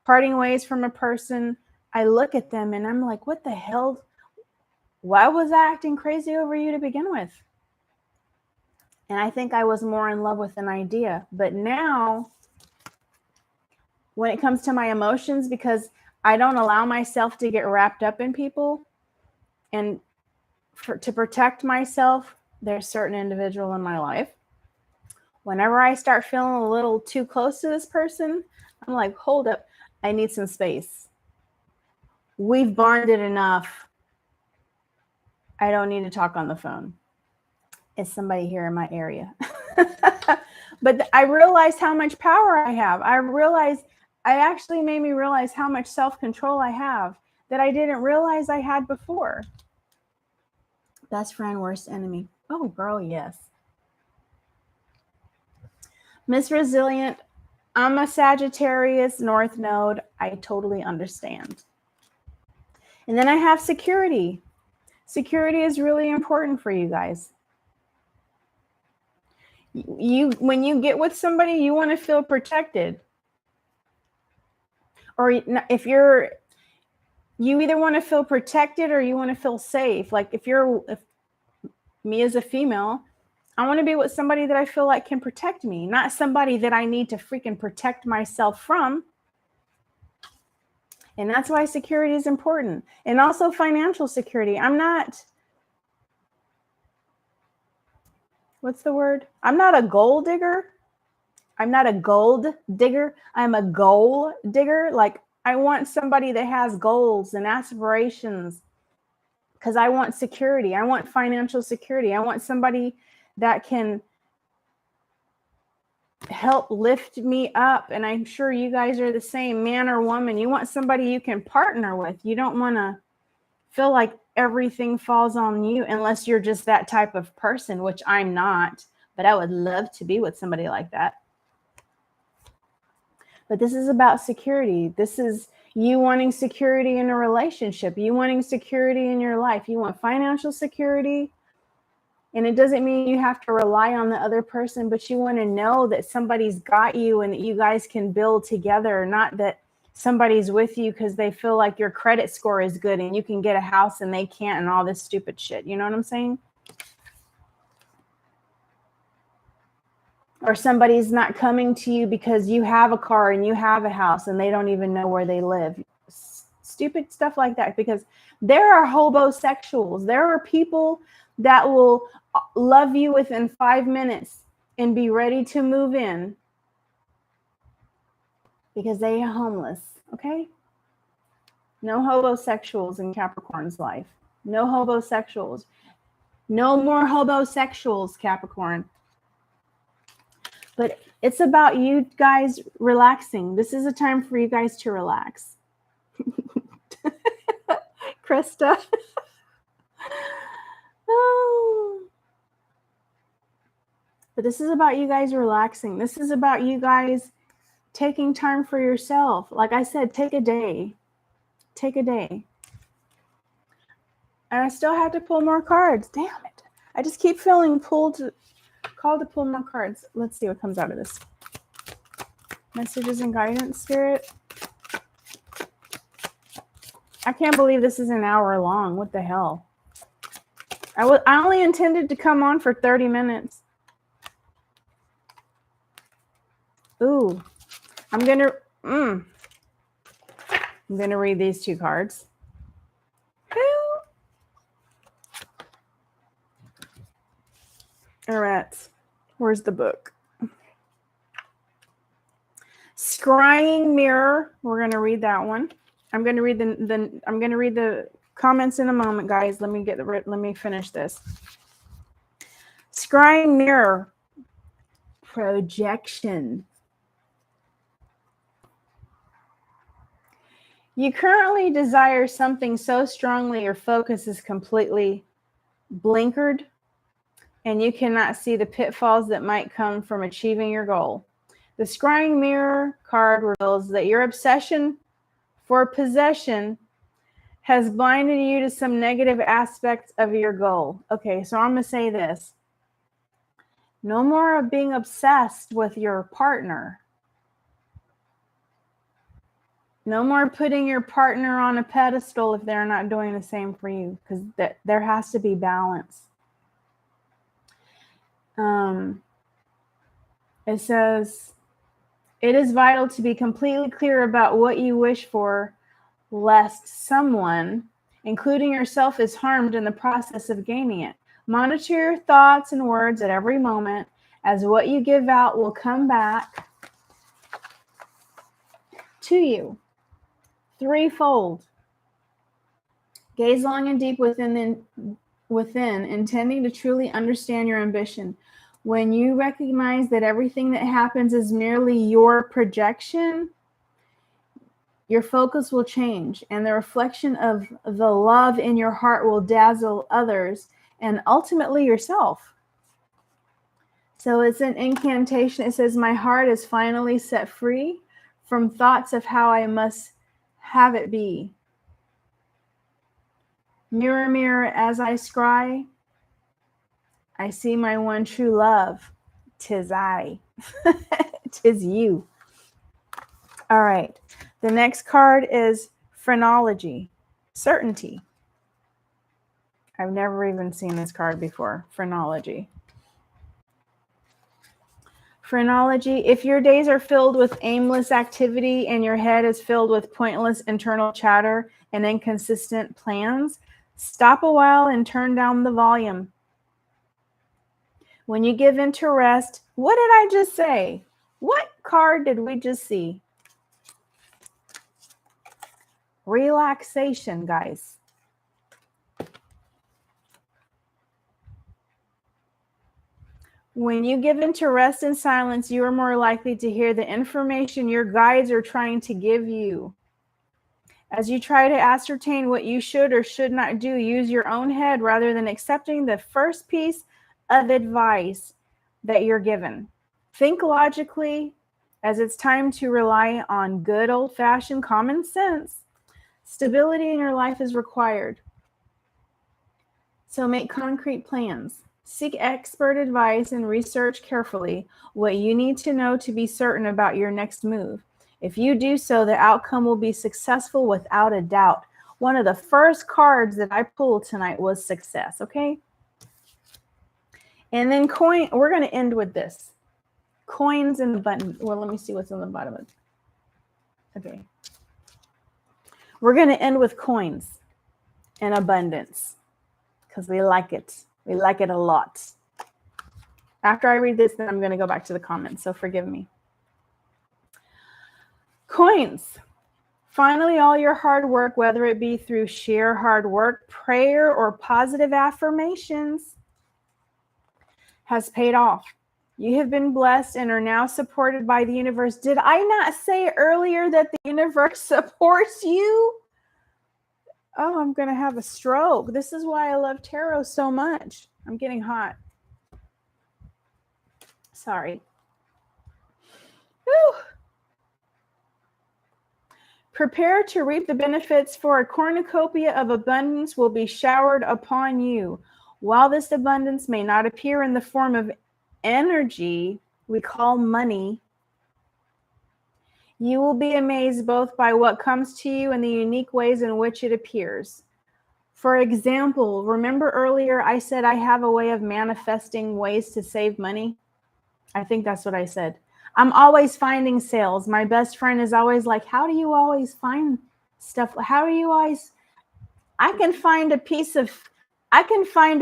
ways from a person, I look at them and I'm like, what the hell? Why was I acting crazy over you to begin with? And I think I was more in love with an idea. But now, when it comes to my emotions, because I don't allow myself to get wrapped up in people, and to protect myself, there's a certain individual in my life. Whenever I start feeling a little too close to this person, I'm like, hold up, I need some space. We've bonded enough. I don't need to talk on the phone. It's somebody here in my area. But I realized how much power I have. It actually made me realize how much self-control I have that I didn't realize I had before. Best friend, worst enemy. Oh, girl, yes. Miss Resilient, I'm a Sagittarius North Node. I totally understand. And then I have security. Security is really important for you guys. When you get with somebody, you want to feel protected. Or if you either want to feel protected or you want to feel safe. Like if me as a female, I want to be with somebody that I feel like can protect me, not somebody that I need to freaking protect myself from. And that's why security is important. And also financial security. What's the word? I'm not a gold digger. I'm not a gold digger. I'm a goal digger. Like I want somebody that has goals and aspirations because I want security. I want financial security. I want somebody that can help lift me up. And I'm sure you guys are the same, man or woman. You want somebody you can partner with. You don't want to feel like everything falls on you unless you're just that type of person, which I'm not, but I would love to be with somebody like that. But this is about security. This is you wanting security in a relationship, you wanting security in your life. You want financial security. And it doesn't mean you have to rely on the other person, but you want to know that somebody's got you and that you guys can build together, not that somebody's with you because they feel like your credit score is good and you can get a house and they can't and all this stupid shit. You know what I'm saying? Or somebody's not coming to you because you have a car and you have a house and they don't even know where they live. Stupid stuff like that, because there are hobosexuals. There are people that will love you within 5 minutes and be ready to move in because they are homeless, okay? No hobosexuals in Capricorn's life. No hobosexuals. No more hobosexuals, Capricorn. But it's about you guys relaxing. This is a time for you guys to relax. Krista. Oh. But this is about you guys relaxing. This is about you guys taking time for yourself. Like I said, take a day. Take a day. And I still have to pull more cards. Damn it. I just keep feeling called to pull more cards. Let's see what comes out of this. Messages and guidance, Spirit. I can't believe this is an hour long. What the hell? I only intended to come on for 30 minutes. Ooh. I'm gonna read these two cards. All right. Where's the book? Scrying Mirror. We're going to read that one. I'm going to read the comments in a moment, guys. Let me finish this. Scrying Mirror. Projection. You currently desire something so strongly your focus is completely blinkered, and you cannot see the pitfalls that might come from achieving your goal. The Scrying Mirror card reveals that your obsession for possession has blinded you to some negative aspects of your goal. Okay, so I'm going to say this. No more of being obsessed with your partner. No more putting your partner on a pedestal if they're not doing the same for you, because there has to be balance. It says, it is vital to be completely clear about what you wish for, lest someone, including yourself, is harmed in the process of gaining it. Monitor your thoughts and words at every moment, as what you give out will come back to you threefold. Gaze long and deep within, intending to truly understand your ambition. When you recognize that everything that happens is merely your projection, your focus will change, and the reflection of the love in your heart will dazzle others and ultimately yourself. So it's an incantation. It says, my heart is finally set free from thoughts of how I must have it be. Mirror, mirror, as I scry, I see my one true love. 'Tis I. 'Tis you. All right. The next card is phrenology, certainty. I've never even seen this card before, phrenology. Phrenology, if your days are filled with aimless activity and your head is filled with pointless internal chatter and inconsistent plans, stop a while and turn down the volume. When you give in to rest, what did I just say? What card did we just see? Relaxation, guys. When you give in to rest and silence, you are more likely to hear the information your guides are trying to give you. As you try to ascertain what you should or should not do, use your own head rather than accepting the first piece of advice that you're given. Think logically, as it's time to rely on good old-fashioned common sense. Stability in your life is required. So make concrete plans. Seek expert advice and research carefully what you need to know to be certain about your next move. If you do so, the outcome will be successful without a doubt. One of the first cards that I pulled tonight was success, okay? And then coin, we're going to end with this. Coins in the button. Well, let me see what's on the bottom of it. Okay. We're going to end with coins and abundance because we like it. We like it a lot. After I read this, then I'm going to go back to the comments, so forgive me. Coins. Finally, all your hard work, whether it be through sheer hard work, prayer, or positive affirmations, has paid off. You have been blessed and are now supported by the universe. Did I not say earlier that the universe supports you? Oh, I'm going to have a stroke. This is why I love tarot so much. I'm getting hot. Sorry. Whew. Prepare to reap the benefits, for a cornucopia of abundance will be showered upon you. While this abundance may not appear in the form of energy we call money, you will be amazed both by what comes to you and the unique ways in which it appears. For example, remember earlier I said I have a way of manifesting ways to save money? I think that's what I said. I'm always finding sales. My best friend is always like, how do you always find stuff? How do you always, I can find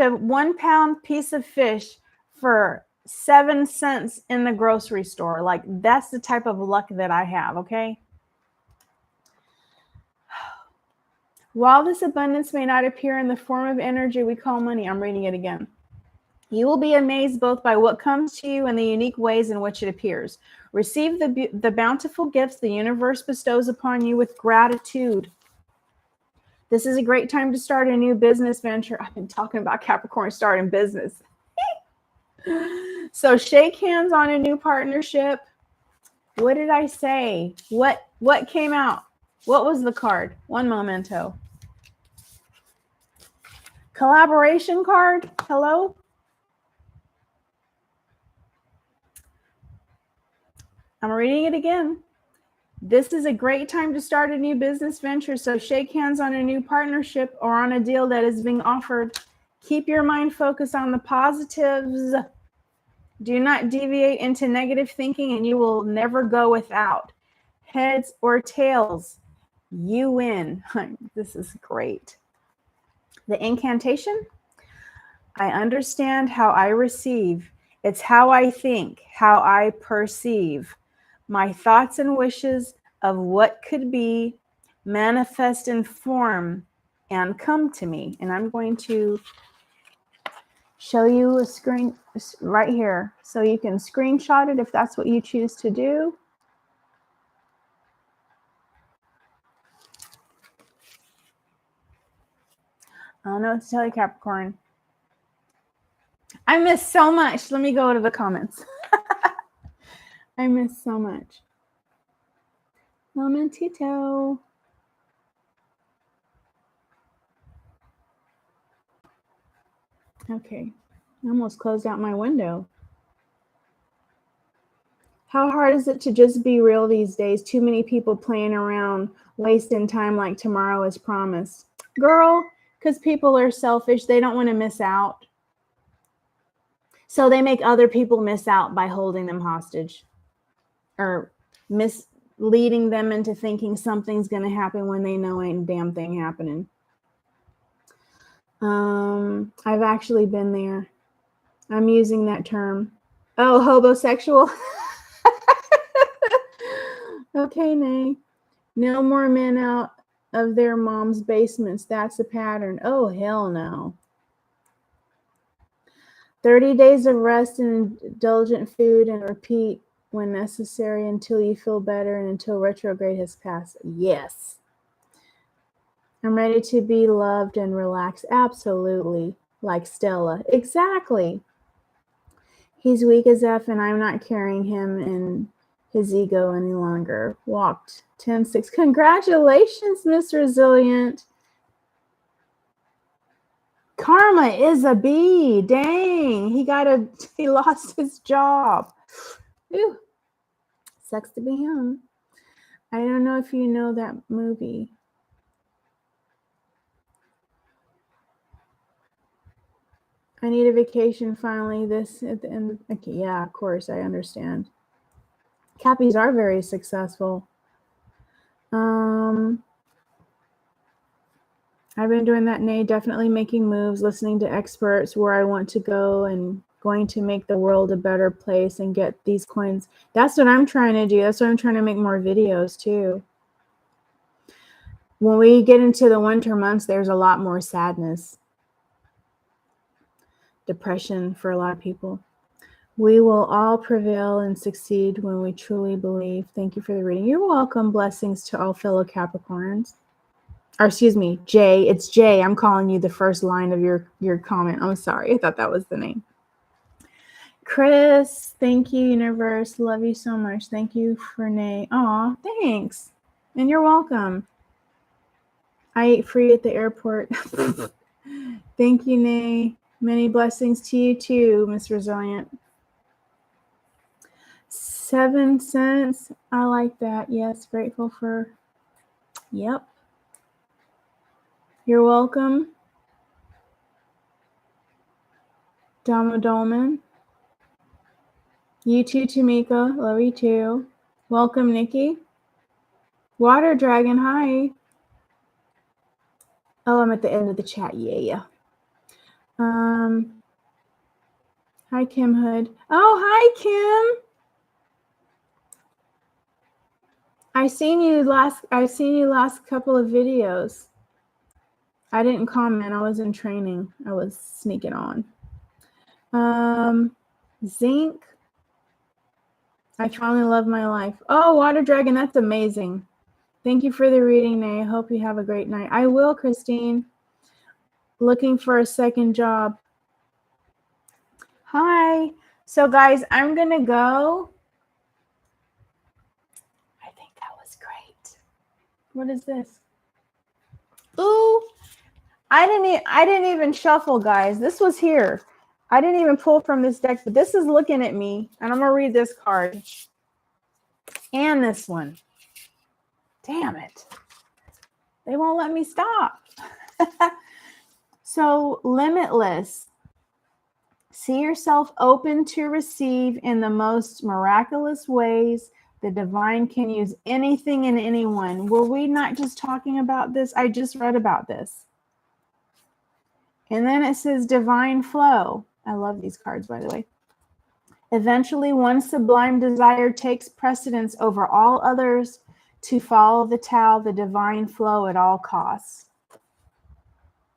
a 1 pound piece of fish for 7 cents in the grocery store. Like, that's the type of luck that I have, okay? While this abundance may not appear in the form of energy we call money, I'm reading it again. You will be amazed both by what comes to you and the unique ways in which it appears. Receive the bountiful gifts the universe bestows upon you with gratitude. This is a great time to start a new business venture. I've been talking about Capricorn starting business. So shake hands on a new partnership. What did I say? What came out? What was the card? One momento. Collaboration card. Hello? I'm reading it again. This is a great time to start a new business venture. So shake hands on a new partnership or on a deal that is being offered. Keep your mind focused on the positives. Do not deviate into negative thinking and you will never go without. Heads or tails, you win. This is great. The incantation. I understand how I receive. It's how I think, how I perceive. My thoughts and wishes of what could be manifest in form and come to me. And I'm going to show you a screen right here so you can screenshot it if that's what you choose to do. I don't know what to tell you, Capricorn. I miss so much. Let me go to the comments. I miss so much. Momentito. Okay. I almost closed out my window. How hard is it to just be real these days? Too many people playing around, wasting time like tomorrow is promised. Girl, because people are selfish. They don't want to miss out. So they make other people miss out by holding them hostage or misleading them into thinking something's going to happen when they know ain't a damn thing happening. I've actually been there. I'm using that term. Oh, hobosexual. Okay, Nay. No more men out of their mom's basements. That's a pattern. Oh, hell no. 30 days of rest and indulgent food and repeat when necessary until you feel better and until retrograde has passed. Yes. I'm ready to be loved and relaxed. Absolutely. Like Stella. Exactly. He's weak as F and I'm not carrying him in his ego any longer. Walked 10-6. Congratulations, Miss Resilient. Karma is a B. Dang. He lost his job. Ew. Sucks to be him. I don't know if you know that movie. I need a vacation finally. This at the end. Okay, yeah, of course, I understand. Cappies are very successful. I've been doing that, Nay, definitely making moves, listening to experts where I want to go and going to make the world a better place and get these coins. That's what I'm trying to do. That's why I'm trying to make more videos too. When we get into the winter months, there's a lot more sadness, depression for a lot of people. We will all prevail and succeed when we truly believe. Thank you for the reading. You're welcome. Blessings to all fellow Capricorns. Or excuse me, Jay. It's Jay. I'm calling you the first line of your comment. I'm sorry. I thought that was the name. Chris, thank you, universe. Love you so much. Thank you, Renee. Aw, thanks. And you're welcome. I ate free at the airport. Thank you, Nay. Many blessings to you too, Miss Resilient. 7 cents. I like that. Yes, grateful for. Yep. You're welcome. Dama Dolman. You too, Tamika. Love you too. Welcome, Nikki. Water Dragon, hi. Oh, I'm at the end of the chat. Yeah. Hi, Kim Hood. Oh, hi, Kim. I've seen you last couple of videos. I didn't comment. I was in training. I was sneaking on. Zinc. I finally love my life. Oh, Water Dragon, that's amazing. Thank you for the reading, Nay. I hope you have a great night. I will, Christine. Looking for a second job. Hi. So, guys, I'm going to go. I think that was great. What is this? Ooh. I didn't even shuffle, guys. This was here. I didn't even pull from this deck, but this is looking at me, and I'm going to read this card. And this one. Damn it. They won't let me stop. So, limitless. See yourself open to receive in the most miraculous ways. The divine can use anything and anyone. Were we not just talking about this? I just read about this. And then it says divine flow. I love these cards, by the way. Eventually, one sublime desire takes precedence over all others to follow the Tao, the divine flow at all costs.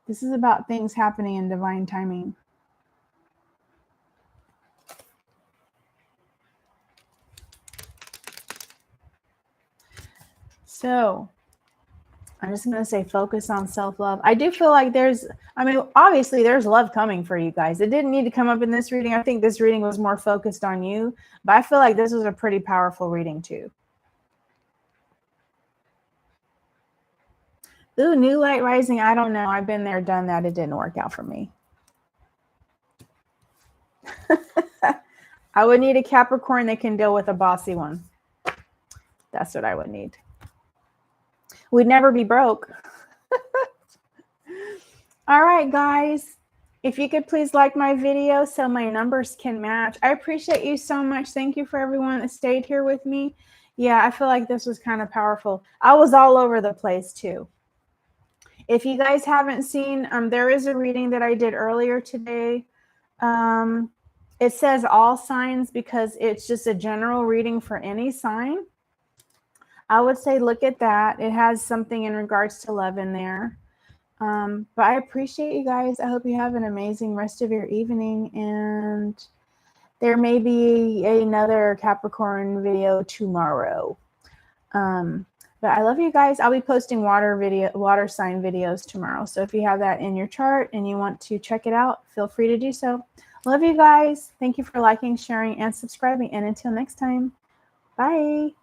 This is about things happening in divine timing. So I'm just going to say focus on self-love. I do feel like obviously there's love coming for you guys. It didn't need to come up in this reading. I think this reading was more focused on you, but I feel like this was a pretty powerful reading too. Ooh, new light rising. I don't know. I've been there, done that. It didn't work out for me. I would need a Capricorn that can deal with a bossy one. That's what I would need. We'd never be broke. All right, guys. If you could please like my video so my numbers can match. I appreciate you so much. Thank you for everyone that stayed here with me. Yeah, I feel like this was kind of powerful. I was all over the place too. If you guys haven't seen, there is a reading that I did earlier today. It says all signs because it's just a general reading for any sign. I would say look at that. It has something in regards to love in there. But I appreciate you guys. I hope you have an amazing rest of your evening. And there may be another Capricorn video tomorrow. But I love you guys. I'll be posting water sign videos tomorrow. So if you have that in your chart and you want to check it out, feel free to do so. Love you guys. Thank you for liking, sharing, and subscribing. And until next time, bye.